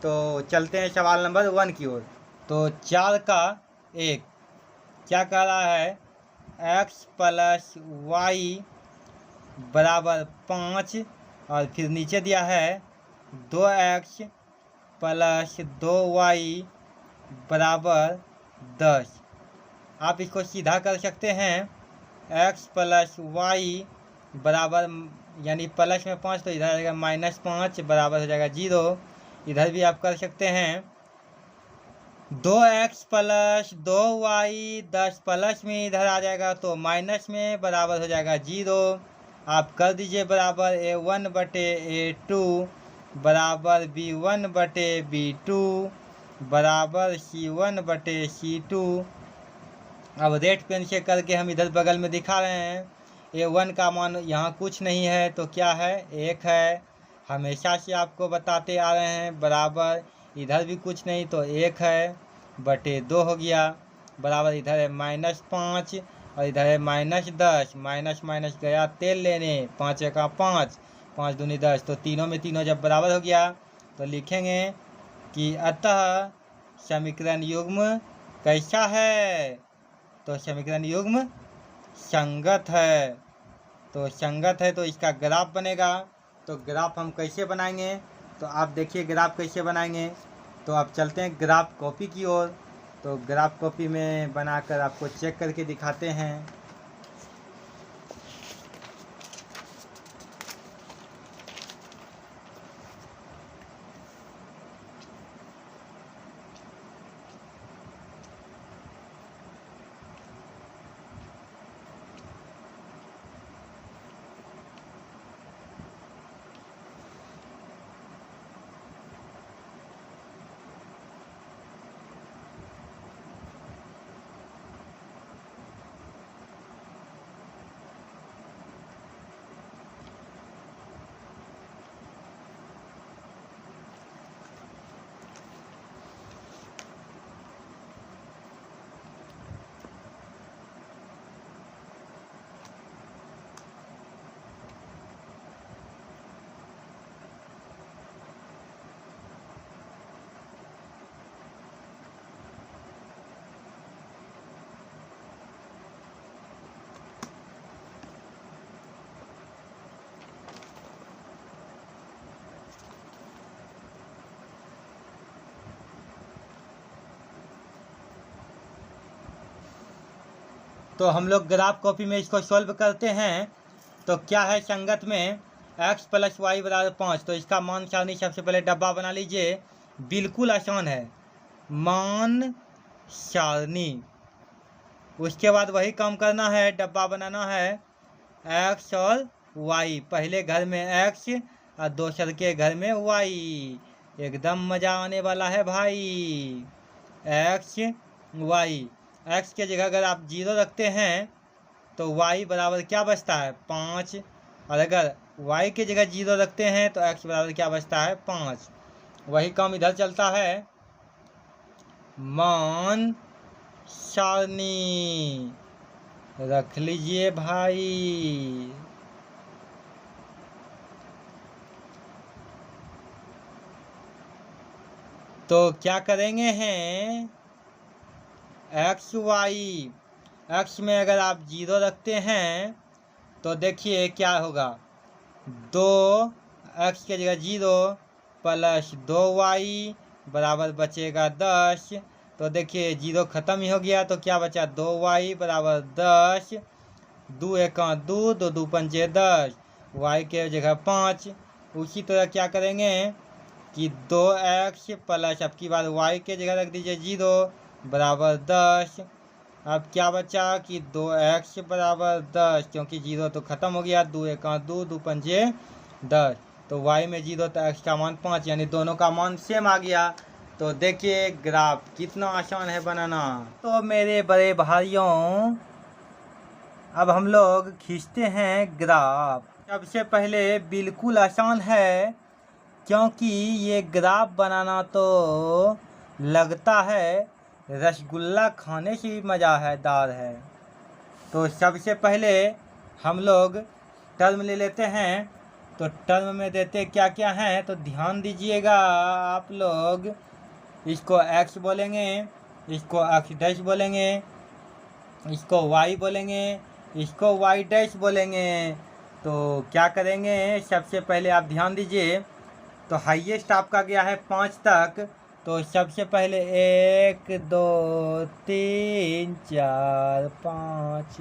तो चलते हैं सवाल नंबर 1 की ओर। तो 4 का 1 क्या कह रहा है, x + y बराबर 5 और फिर नीचे दिया है 2x + 2y बराबर 10। आप इसको सीधा कर सकते हैं, x + y बराबर यानी प्लस में 5 तो इधर आ जाएगा -5 बराबर हो जाएगा 0। इधर भी आप कर सकते हैं, 2x + 2y 10 प्लस में इधर आ जाएगा तो माइनस में बराबर हो जाएगा 0। आप कर दीजिए बराबर a1/a2 बराबर b1/b2 बराबर c1/c2। अब रेड पेन से करके हम इधर बगल में दिखा रहे हैं। a1 का मान यहाँ कुछ नहीं है तो क्या है 1 है, हमेशा से आपको बताते आ रहे हैं। बराबर इधर भी कुछ नहीं तो 1 है, बटे 2 हो गया, बराबर इधर है -5 और इधर है -10। माइनस माइनस गया तेल लेने, 5 का 5, 5 दूनी 10। तो तीनों में तीनों जब बराबर हो गया तो लिखेंगे कि अतः समीकरण युग्म कैसा है, तो समीकरण युग्म संगत है। तो संगत है तो इसका ग्राफ बनेगा। तो ग्राफ हम कैसे बनाएंगे, तो आप देखिए ग्राफ कैसे बनाएंगे। तो आप चलते हैं ग्राफ कॉपी की ओर। तो ग्राफ कॉपी में बनाकर आपको चेक करके दिखाते हैं। तो हम लोग ग्राफ कॉपी में इसको सॉल्व करते हैं। तो क्या है संगत में x + y = 5। तो इसका मान सारणी सबसे पहले डब्बा बना लीजिए, बिल्कुल आसान है, मान सारणी। उसके बाद वही काम करना है, डब्बा बनाना है x और y, पहले घर में x और दूसर के घर में y। एकदम मज़ा आने वाला है भाई। x y, x के जगह अगर आप 0 रखते हैं तो y बराबर क्या बचता है 5, और अगर y के जगह 0 रखते हैं तो x बराबर क्या बचता है 5। वही काम इधर चलता है, मान सारणी रख लीजिए भाई। तो क्या करेंगे हैं x y, x में अगर आप 0 रखते हैं तो देखिए क्या होगा, 2x के जगह 0 + 2y बराबर बचेगा 10। तो देखिए 0 ख़त्म ही हो गया, तो क्या बचा 2y बराबर 10, 2 × 2, 2 × 2 = 10, y के जगह 5। उसी तरह क्या करेंगे कि 2x + अब की बार y के जगह रख दीजिए 0 बराबर 10। अब क्या बचा कि 2x बराबर 10, क्योंकि 0 तो ख़त्म हो गया, 2 × 2, 2 × 10। तो y में 0 तो x का मान 5, यानी दोनों का मान सेम आ गया। तो देखिए ग्राफ कितना आसान है बनाना। तो मेरे बड़े भाइयों, अब हम लोग खींचते हैं ग्राफ। सबसे पहले बिल्कुल आसान है, क्योंकि ये ग्राफ बनाना तो लगता है रसगुल्ला खाने से भी मज़ेदार है। तो सबसे पहले हम लोग टर्म ले लेते हैं। तो टर्म में देते क्या क्या हैं, तो ध्यान दीजिएगा आप लोग। इसको x बोलेंगे, इसको x' बोलेंगे, इसको y बोलेंगे, इसको y' बोलेंगे। तो क्या करेंगे, सबसे पहले आप ध्यान दीजिए। तो हाईएस्ट आपका गया है 5 तक। तो सबसे पहले 1 2 3 4 5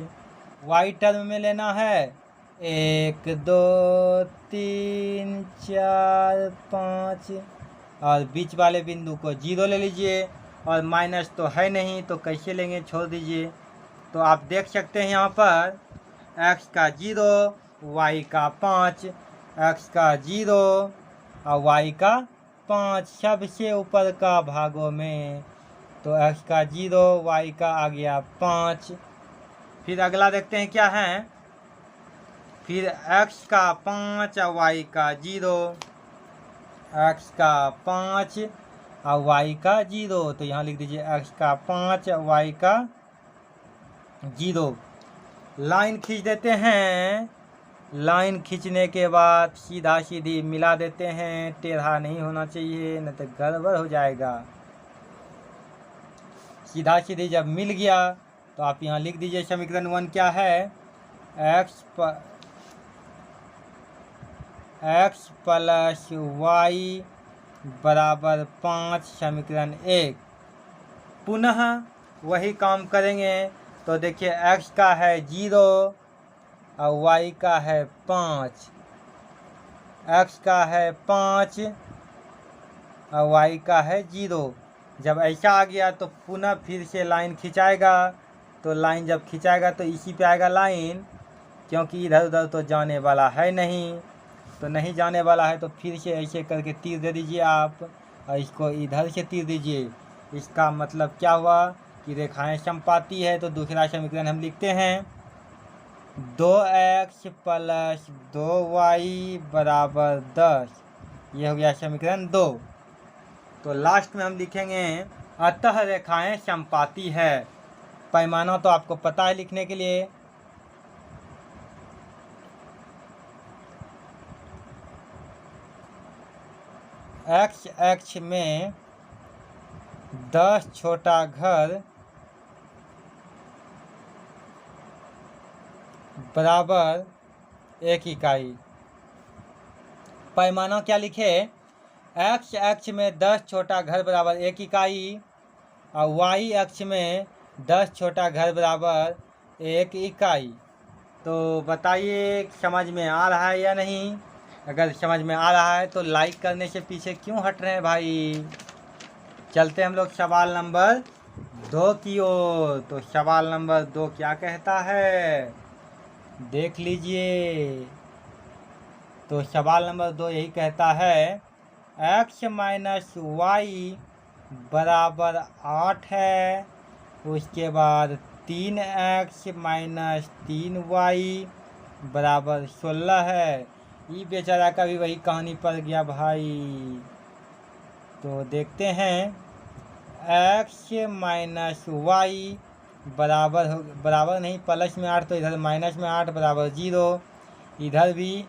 y टर्म में लेना है, 1 2 3 4 5, और बीच वाले बिंदु को 0 ले लीजिए, और माइनस तो है नहीं तो कैसे लेंगे, छोड़ दीजिए। तो आप देख सकते हैं यहाँ पर x का 0, y का 5, x का 0 और y का 5 सबसे ऊपर का भागों में। तो x का 0, y का आ गया 5। फिर अगला देखते हैं क्या है, फिर x का 5 और y का 0, x का 5 और y का 0। तो यहाँ लिख दीजिए x का 5 y का 0। लाइन खींच देते हैं। लाइन खींचने के बाद सीधा सीधी मिला देते हैं, टेढ़ा नहीं होना चाहिए, नहीं तो गड़बड़ हो जाएगा। सीधा सीधी जब मिल गया तो आप यहाँ लिख दीजिए समीकरण 1 क्या है, x + y बराबर 5, समीकरण 1। पुनः वही काम करेंगे। तो देखिए x का है 0 और y का है 5, x का है 5 और y का है 0। जब ऐसा आ गया तो पुनः फिर से लाइन खिंचाएगा। तो लाइन जब खिंचाएगा तो इसी पे आएगा लाइन, क्योंकि इधर उधर तो जाने वाला है नहीं। तो नहीं जाने वाला है तो फिर से ऐसे करके तीर दे दीजिए आप, और इसको इधर से तीर दीजिए। इसका मतलब क्या हुआ कि रेखाएं समपाती है। तो दूसरा समीकरण हम लिखते हैं, 2x + 2y बराबर 10। ये हो गया समीकरण 2। तो लास्ट में हम लिखेंगे, अतः रेखाएं समपाती है। पैमाना तो आपको पता है लिखने के लिए, x अक्ष में 10 छोटा घर बराबर 1 इकाई। पैमाना क्या लिखे, x अक्ष में 10 छोटा घर बराबर 1 इकाई और y अक्ष में 10 छोटा घर बराबर 1 इकाई। तो बताइए समझ में आ रहा है या नहीं। अगर समझ में आ रहा है तो लाइक करने से पीछे क्यों हट रहे हैं भाई। चलते हम लोग सवाल नंबर 2 की ओर। तो सवाल नंबर 2 क्या कहता है, देख लीजिए। तो सवाल नंबर 2 यही कहता है, x माइनस वाई बराबर 8 है। उसके बाद 3x माइनस 3y बराबर 16 है। ये बेचारा का भी वही कहानी पड़ गया भाई। तो देखते हैं, x माइनस वाई बराबर नहीं, प्लस में 8 तो इधर माइनस में 8 बराबर 0। इधर भी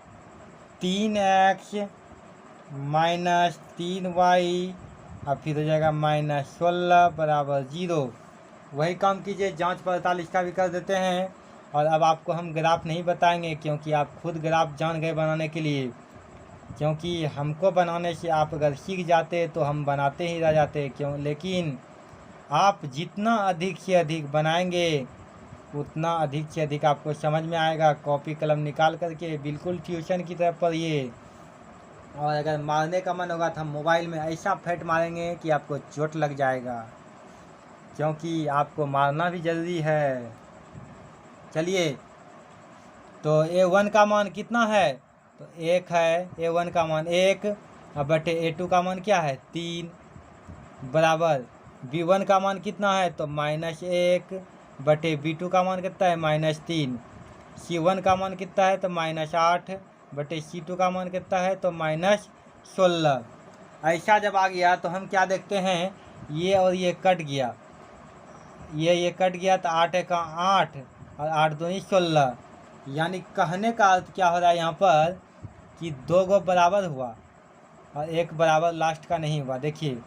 3x माइनस 3y और फिर हो जाएगा माइनस 16 बराबर 0। वही काम कीजिए, जांच पड़ताल इसका भी कर देते हैं। और अब आपको हम ग्राफ नहीं बताएंगे क्योंकि आप खुद ग्राफ जान गए बनाने के लिए। क्योंकि हमको बनाने से आप अगर सीख जाते तो हम बनाते ही रह जाते क्यों। लेकिन आप जितना अधिक से अधिक बनाएंगे उतना अधिक से अधिक आपको समझ में आएगा। कॉपी कलम निकाल करके बिल्कुल ट्यूशन की तरफ पढ़िए। और अगर मारने का मन होगा तो हम मोबाइल में ऐसा फेंट मारेंगे कि आपको चोट लग जाएगा, क्योंकि आपको मारना भी ज़रूरी है। चलिए, तो A1 का मान कितना है, तो 1 है। A1 का मान 1 और बटे A2 का मान क्या है 3 बराबर B1 का मान कितना है, तो -1 बटे B2 का मान कितना है -3। C1 का मान कितना है, तो -8 बटे C2 का मान कितना है, तो -16। ऐसा जब आ गया तो हम क्या देखते हैं, ये और ये कट गया, ये कट गया तो 8 का 8 और 8 दूनी 16। यानी कहने का अर्थ क्या हो रहा है यहाँ पर कि 2 गो बराबर हुआ और 1 बराबर लास्ट का नहीं हुआ। देखिए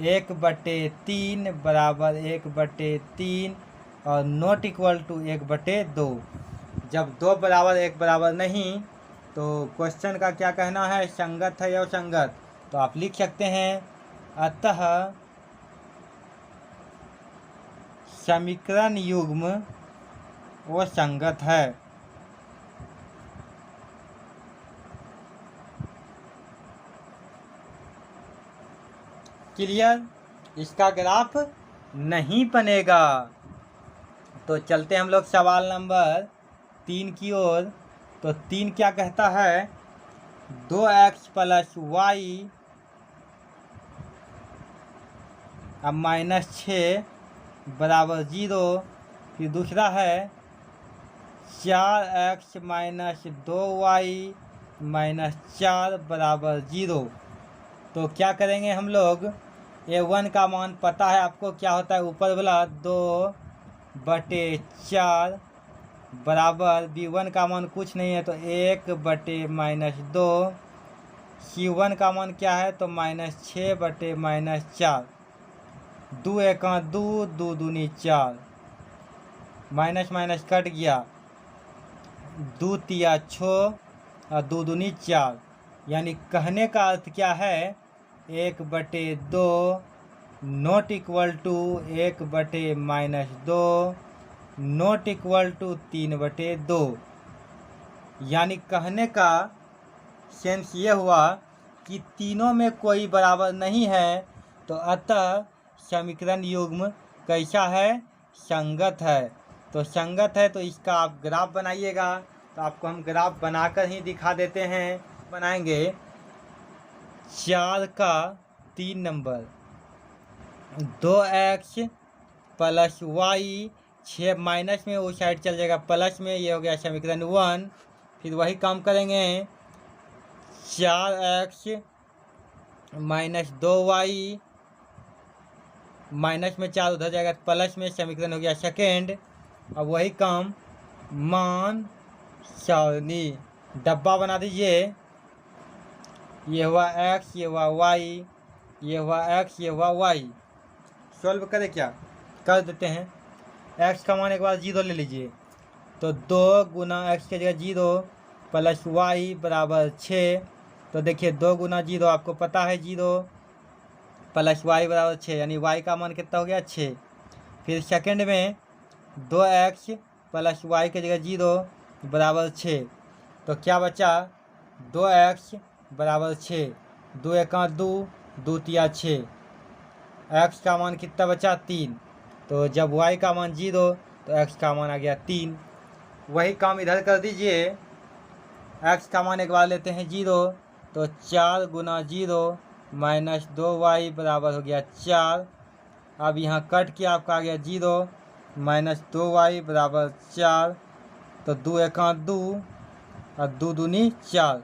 1/3 बराबर 1/3 और नॉट इक्वल टू 1/2। जब 2 बराबर 1 बराबर नहीं तो क्वेश्चन का क्या कहना है, संगत है या असंगत। तो आप लिख सकते हैं, अतः समीकरण युग्म वो संगत है। क्लियर, इसका ग्राफ नहीं बनेगा। तो चलते हम लोग सवाल नंबर 3 की ओर। तो 3 क्या कहता है, 2x प्लस वाई अब -6 बराबर 0। फिर दूसरा है 4x माइनस 2y -4 बराबर 0। तो क्या करेंगे हम लोग, A1 का मान पता है आपको क्या होता है, ऊपर वाला 2/4 बराबर B1 का मान कुछ नहीं है तो 1/-2। C1 का मान क्या है, तो -6/-4। 2 एका 2, 2 दूनी 4, माइनस माइनस कट गया, 2 तिया 6 और 2 दूनी 4। यानी कहने का अर्थ क्या है, 1/2 not equal to 1/-2 not equal to 3/2। यानी कहने का सेंस ये हुआ कि तीनों में कोई बराबर नहीं है, तो अतः समीकरण युग्म कैसा है, संगत है। तो संगत है तो इसका आप ग्राफ बनाइएगा। तो आपको हम ग्राफ बनाकर ही दिखा देते हैं। बनाएंगे 4 का 3 number, 2x plus Y, 6 minus में वो साइड चल जाएगा प्लस में, ये हो गया समीकरण 1। फिर वही काम करेंगे, 4x माइनस 2y, माइनस में 4 उधर जाएगा प्लस में, समीकरण हो गया सेकेंड। अब वही काम मान सारणी डब्बा बना दीजिए। ये हुआ x, ये हुआ y, ये हुआ x, ये हुआ y। सॉल्व करें क्या, कर देते हैं। x का मान एक बार 0 ले लीजिए, तो 2 गुना x की जगह 0 प्लस y बराबर 6। तो देखिए 2 गुना 0 आपको पता है 0 प्लस y बराबर 6, यानी y का मान कितना हो गया 6। फिर सेकंड में 2x प्लस वाई की जगह 0 बराबर 6। तो क्या बचा 2x बराबर 6। 2 एका 2, 2 तिया 6। x का मान कितना बचा 3। तो जब y का मान 0 तो x का मान आ गया 3। वही काम इधर कर दीजिए। x का मान एक बार लेते हैं 0, तो 4 गुना 0 माइनस 2y बराबर हो गया 4। अब यहाँ कट किया आपका आ गया 0 माइनस 2y बराबर 4। तो 2 एका 2 और 2 दूनी 4।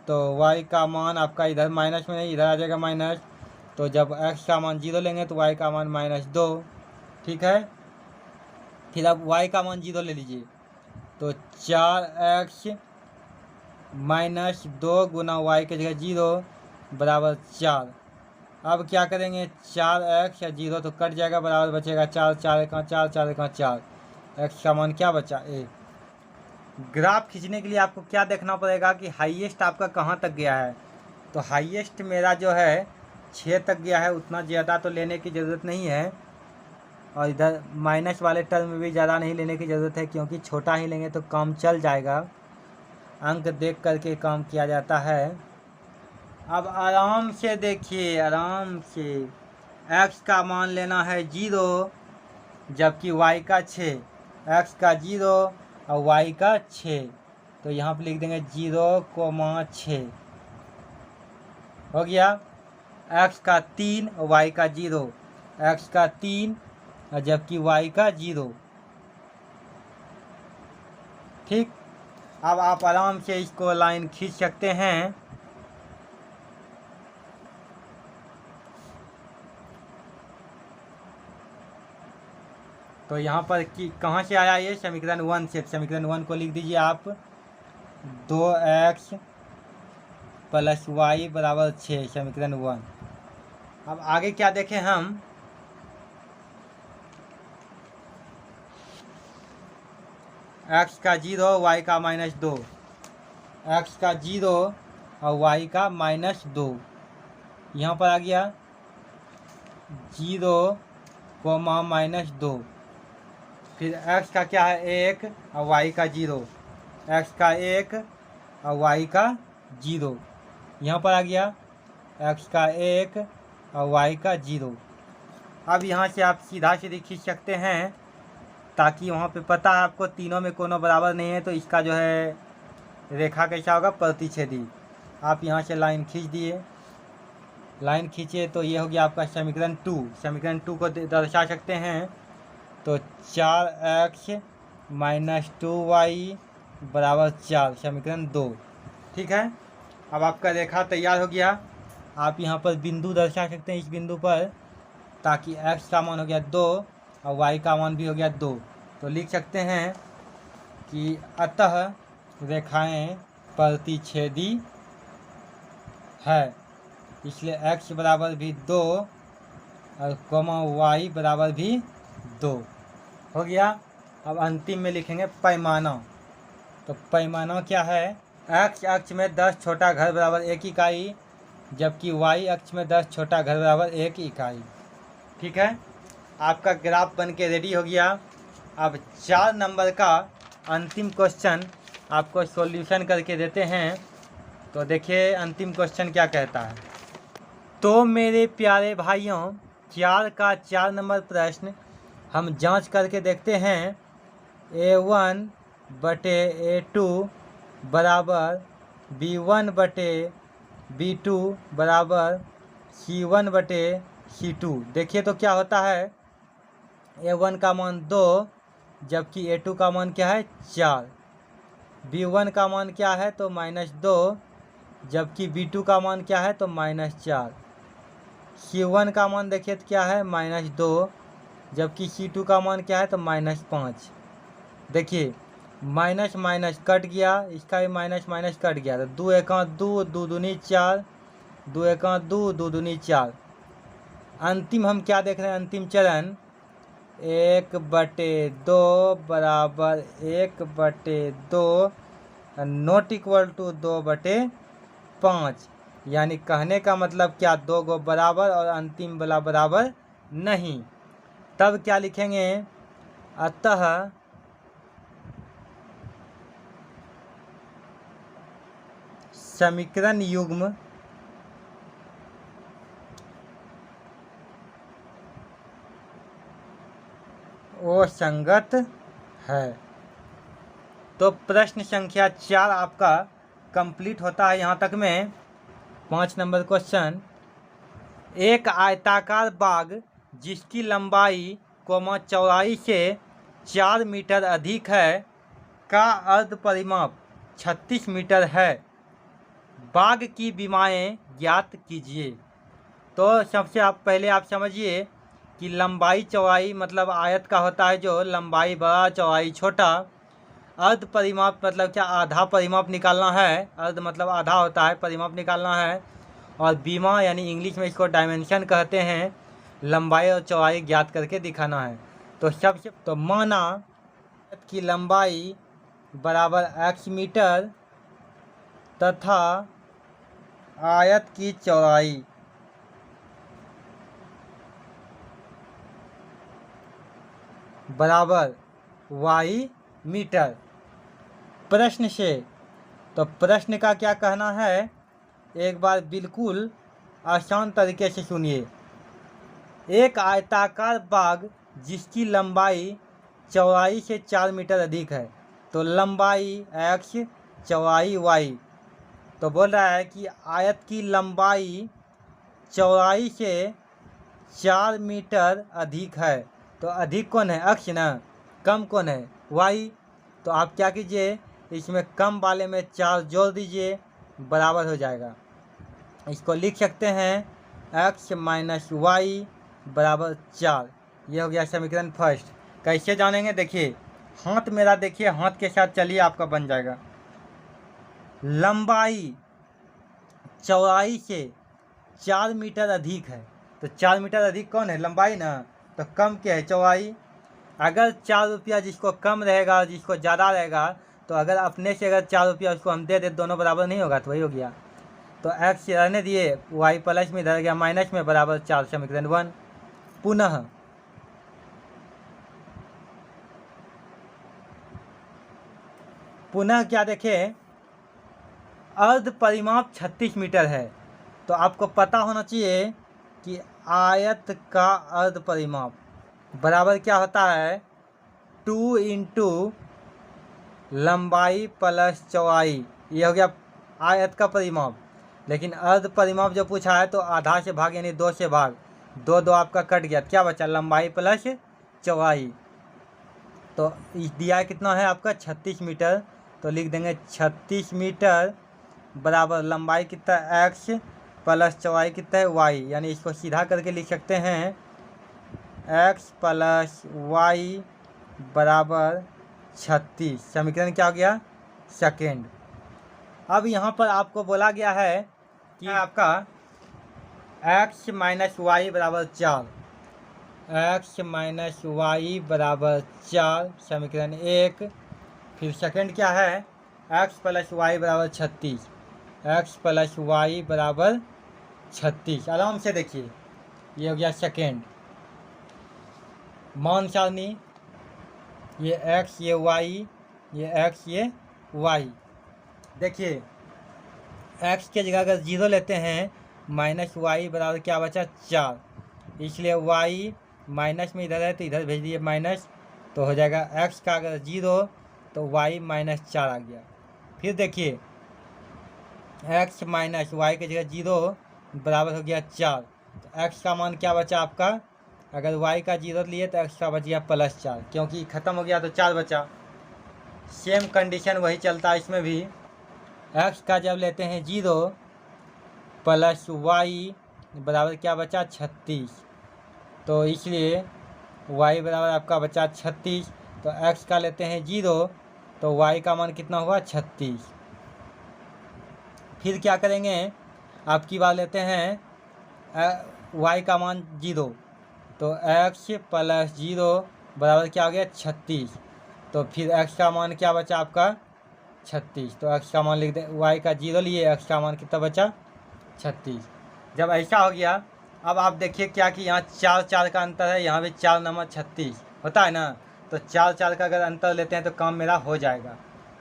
तो y का मान आपका इधर माइनस में नहीं, इधर आ जाएगा माइनस। तो जब x का मान 0 लेंगे तो y का मान -2। ठीक है, फिर अब y का मान 0 ले लीजिए। तो 4x माइनस 2 गुना y की जगह 0 बराबर 4। अब क्या करेंगे 4x या 0 तो कट जाएगा, बराबर बचेगा 4। 4 एका 4, 4 एका 4। x का मान क्या बचा a। ग्राफ खींचने के लिए आपको क्या देखना पड़ेगा कि हाईएस्ट आपका कहाँ तक गया है। तो हाईएस्ट मेरा जो है 6 तक गया है, उतना ज़्यादा तो लेने की ज़रूरत नहीं है। और इधर माइनस वाले टर्म में भी ज़्यादा नहीं लेने की ज़रूरत है, क्योंकि छोटा ही लेंगे तो काम चल जाएगा। अंक देख करके काम किया जाता है। अब आराम से देखिए, आराम से x का मान लेना है 0 जबकि y का 6। x का 0 और y का 6। तो यहाँ पर लिख देंगे 0,6 हो गया। x का 3 और y का 0। x का 3 और जबकि y का 0। ठीक, अब आप आराम से इसको लाइन खींच सकते हैं। तो यहाँ पर कि कहाँ से आया ये समीकरण 1 से। समीकरण 1 को लिख दीजिए आप 2x प्लस y बराबर 6, समीकरण 1। अब आगे क्या देखें हम, x का 0 y का -2। x का 0 और y का -2 यहाँ पर आ गया 0, -2। फिर x का क्या है 1 और y का 0। x का 1 और y का 0 यहाँ पर आ गया x का 1 और y का 0। अब यहाँ से आप सीधा सीधी खींच सकते हैं, ताकि वहाँ पे पता है आपको तीनों में कोनो बराबर नहीं है, तो इसका जो है रेखा कैसा होगा प्रतिच्छेदी। आप यहाँ से लाइन खींच दिए, लाइन खींचे तो ये हो गया आपका समीकरण 2। समीकरण 2 को दर्शा सकते हैं। तो 4x - 2y बराबर 4, समीकरण 2। ठीक है, अब आपका रेखा तैयार हो गया। आप यहाँ पर बिंदु दर्शा सकते हैं इस बिंदु पर, ताकि x का मान हो गया 2 और y का मान भी हो गया 2। तो लिख सकते हैं कि अतः रेखाएं प्रतिच्छेदी है, इसलिए x बराबर भी 2 और y बराबर भी 2 हो गया। अब अंतिम में लिखेंगे पैमाना। तो पैमाना क्या है, x अक्ष में 10 छोटा घर बराबर 1 इकाई, जबकि y अक्ष में 10 छोटा घर बराबर 1 इकाई। ठीक है, आपका ग्राफ बन के रेडी हो गया। अब 4 नंबर का अंतिम क्वेश्चन आपको सॉल्यूशन करके देते हैं। तो देखिए अंतिम क्वेश्चन क्या कहता है। तो मेरे प्यारे भाइयों, 4 का 4 नंबर प्रश्न हम जांच करके देखते हैं। A1 बटे A2 बराबर B1 बटे B2 बराबर C1 बटे C2। देखिए तो क्या होता है, A1 का मान 2 जबकि A2 का मान क्या है 4। B1 का मान क्या है तो -2 जबकि B2 का मान क्या है तो -4। C1 का मान देखिए तो क्या है -2 जबकि C2 का मान क्या है तो -5। देखिए माइनस माइनस कट गया, इसका भी माइनस माइनस कट गया। तो 2 एका 2, 2 दूनी 4, 2 एका 2, 2 दूनी 4। अंतिम हम क्या देख रहे हैं, अंतिम चरण 1/2 बराबर 1/2 नॉट इक्वल टू 2/5। यानी कहने का मतलब क्या, 2 गो बराबर और अंतिम वाला बराबर नहीं। तब क्या लिखेंगे, अतः समीकरण युग्म वो संगत है। तो प्रश्न संख्या 4 आपका कंप्लीट होता है यहाँ तक में। 5 नंबर क्वेश्चन, एक आयताकार बाग जिसकी लंबाई चौड़ाई से 4 मीटर अधिक है का अर्ध परिमाप 36 मीटर है। बाग की विमाएं ज्ञात कीजिए। तो सबसे पहले आप समझिए कि लंबाई चौड़ाई मतलब आयत का होता है जो लंबाई बड़ा चौड़ाई छोटा। अर्ध परिमाप मतलब क्या, आधा परिमाप निकालना है। अर्ध मतलब आधा होता है, परिमाप निकालना है। और बीमा यानी इंग्लिश में इसको डायमेंशन कहते हैं, लंबाई और चौड़ाई ज्ञात करके दिखाना है। तो सबसे तो माना की लंबाई बराबर x मीटर तथा आयत की चौड़ाई बराबर y मीटर। प्रश्न से तो प्रश्न का क्या कहना है, एक बार बिल्कुल आसान तरीके से सुनिए। एक आयताकार बाग जिसकी लंबाई चौड़ाई से 4 मीटर अधिक है। तो लंबाई x चौड़ाई y। तो बोल रहा है कि आयत की लंबाई चौड़ाई से 4 मीटर अधिक है। तो अधिक कौन है, x ना, कम कौन है, y। तो आप क्या कीजिए, इसमें कम वाले में 4 जोड़ दीजिए, बराबर हो जाएगा। इसको लिख सकते हैं x माइनस वाई बराबर 4। ये हो गया समीकरण फर्स्ट। कैसे जानेंगे, देखिए हाथ मेरा, देखिए हाथ के साथ चलिए, आपका बन जाएगा। लंबाई चौड़ाई से 4 मीटर अधिक है। तो 4 मीटर अधिक कौन है, लंबाई ना। तो कम क्या है, चौड़ाई। अगर 4 रुपया जिसको कम रहेगा और जिसको ज़्यादा रहेगा, तो अगर अपने से अगर 4 रुपया उसको हम दे दे, दोनों बराबर नहीं होगा, तो वही हो गया। तो x रहने दिए, y प्लस में इधर गया माइनस में, बराबर 4 समीकरण 1। पुनः क्या देखें, अर्ध परिमाप 36 मीटर है। तो आपको पता होना चाहिए कि आयत का अर्ध परिमाप बराबर क्या होता है, 2 इंटू लंबाई प्लस चौड़ाई। ये हो गया आयत का परिमाप। लेकिन अर्ध परिमाप जो पूछा है तो आधा से भाग यानी 2 से भाग, 2 2 आपका कट गया, क्या बचा, लंबाई प्लस चौड़ाई। तो दिया है कितना है आपका 36 मीटर। तो लिख देंगे 36 मीटर बराबर लंबाई कितना है x प्लस चौड़ाई कितना है y। यानी इसको सीधा करके लिख सकते हैं x प्लस वाई बराबर 36। समीकरण क्या हो गया, सेकेंड। अब यहाँ पर आपको बोला गया है कि आपका x माइनस वाई बराबर 4, x माइनस वाई बराबर 4 समीकरण 1। फिर सेकंड क्या है, x प्लस वाई बराबर 36, x प्लस वाई बराबर 36। आराम से देखिए, ये हो गया सेकंड। मान सारणी, ये x ये y, ये x ये y। देखिए x के जगह अगर 0 लेते हैं, माइनस वाई बराबर क्या बचा, 4। इसलिए y माइनस में इधर है तो इधर भेज दिए माइनस, तो हो जाएगा x का अगर 0 तो y माइनस 4 आ गया। फिर देखिए x माइनस वाई के जगह 0 बराबर हो गया 4। तो x का मान क्या बचा आपका, अगर y का 0 लिए तो x का बच गया प्लस 4, क्योंकि ख़त्म हो गया तो 4 बचा। सेम कंडीशन वही चलता है इसमें भी। x का जब लेते हैं 0 प्लस वाई बराबर क्या बचा, 36। तो इसलिए y बराबर आपका बचा 36। तो x का लेते हैं 0 तो y का मान कितना हुआ, 36। फिर क्या करेंगे, आपकी बात लेते हैं y का मान 0, तो x प्लस 0 बराबर क्या हो गया, 36। तो फिर x का मान क्या बचा आपका, 36। तो x का मान लिख दें, y का 0 लिए, x का मान कितना बचा, 36। जब ऐसा हो गया, अब आप देखिए क्या कि यहाँ 4 4 का अंतर है, यहाँ भी 4 नंबर 36 होता है ना। तो 4 4 का अगर अंतर लेते हैं तो काम मेरा हो जाएगा।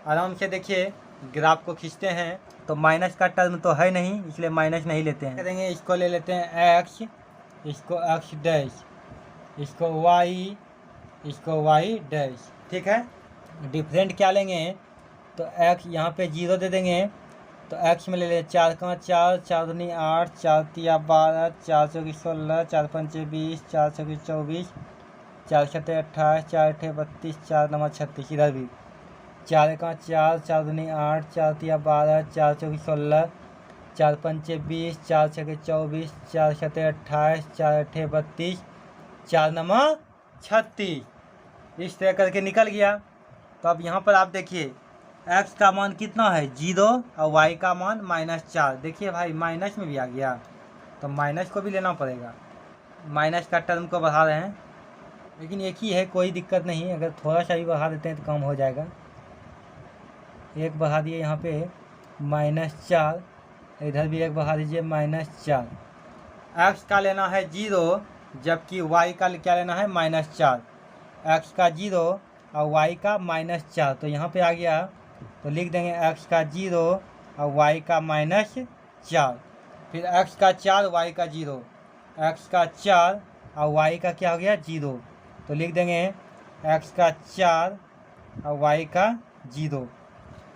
आराम से देखिए, ग्राफ को खींचते हैं। तो माइनस का टर्म तो है नहीं, इसलिए माइनस नहीं लेते हैं। करेंगे इसको ले लेते हैं एक्स, इसको एक्स डैश, इसको वाई, इसको वाई डैश। ठीक है, डिफरेंट क्या लेंगे तो एक्स यहाँ पे 0 दे देंगे, तो एक्स में ले लें 4 का 4, 4 दूनी 8, 4 तिया 12, 4 चौकी 16, 4 पंचे 20, 4 छक्के 24, 4 छठे 28, 4 अठे 32, 4 नवा 36। इधर भी 4 का 4, 4 दूनी 8, 4 तिया 12, 4 चौकी 16, 4 पंचे 20, 4 छक्के 24, 4 छठे 28, 4 अठे 32, 4 नवा 36। इस तरह करके निकल गया। तो अब यहाँ पर आप देखिए x का मान कितना है 0 और y का मान -4। देखिए भाई माइनस में भी आ गया, तो माइनस को भी लेना पड़ेगा। माइनस का टर्म को बढ़ा रहे हैं, लेकिन एक ही है, कोई दिक्कत नहीं। अगर थोड़ा सा भी बढ़ा देते हैं तो कम हो जाएगा। एक बढ़ा दिए यहाँ पे -4, इधर भी एक बढ़ा दीजिए -4। x का लेना है 0, जबकि y का क्या लेना है -4। x का 0 और y का -4, तो यहाँ पे आ गया, तो लिख देंगे x का 0 और y का -4। फिर x का 4, y का 0, x का 4 और y का क्या हो गया 0, तो लिख देंगे x का 4 और y का 0।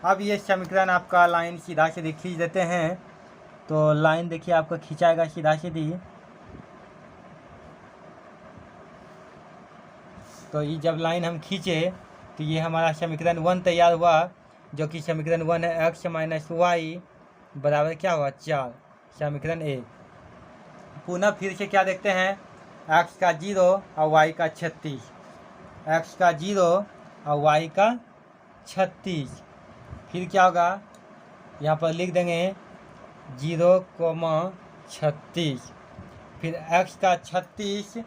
अब ये समीकरण आपका लाइन सीधा सीधी खींच देते हैं, तो लाइन देखिए आपको खिंचाएगा सीधा सीधी। तो ये जब लाइन हम खींचे तो ये हमारा समीकरण 1 तैयार हुआ, जो कि समीकरण 1 है x - y बराबर क्या हुआ 4, समीकरण ए। पुनः फिर से क्या देखते हैं, x का 0 और y का 36, x का 0 और y का 36। फिर क्या होगा, यहाँ पर लिख देंगे 0,36। फिर x का 36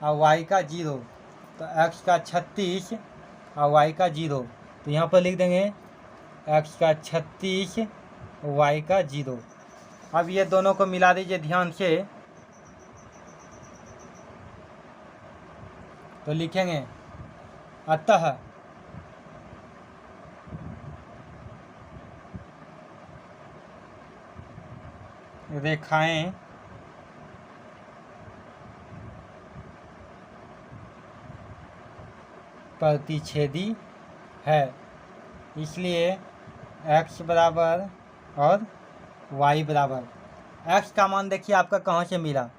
और y का 0, तो x का 36 और y का 0, तो यहाँ पर लिख देंगे x का 36 y का 0। अब ये दोनों को मिला दीजिए ध्यान से, तो लिखेंगे अतः रेखाएं प्रतिच्छेदी है, इसलिए x बराबर और y बराबर। x का मान देखिए आपका कहाँ से मिला,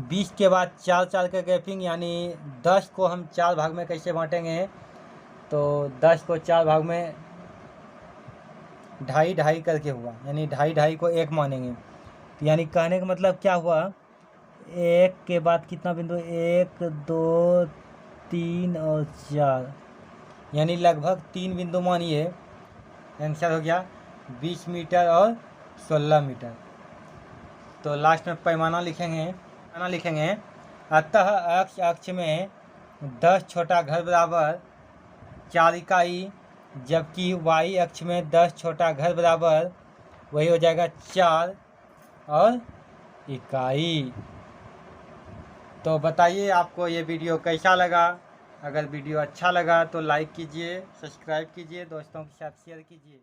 20 के बाद 4 4 का गैपिंग, यानी 10 को हम 4 भाग में कैसे बांटेंगे, तो 10 को 4 भाग में 2.5 2.5 करके हुआ, यानी 2.5 2.5 को 1 मानेंगे। तो यानी कहने का मतलब क्या हुआ, 1 के बाद कितना बिंदु, 1 2 3 और 4, यानी लगभग 3 बिंदु मानिए। आंसर हो गया 20 मीटर और 16 मीटर। तो लास्ट में पैमाना लिखेंगे अतः x अक्ष में 10 छोटा घर बराबर 4 इकाई, जबकि y अक्ष में 10 छोटा घर बराबर वही हो जाएगा 4 और इकाई। तो बताइए आपको ये वीडियो कैसा लगा। अगर वीडियो अच्छा लगा तो लाइक कीजिए, सब्सक्राइब कीजिए, दोस्तों के साथ शेयर कीजिए।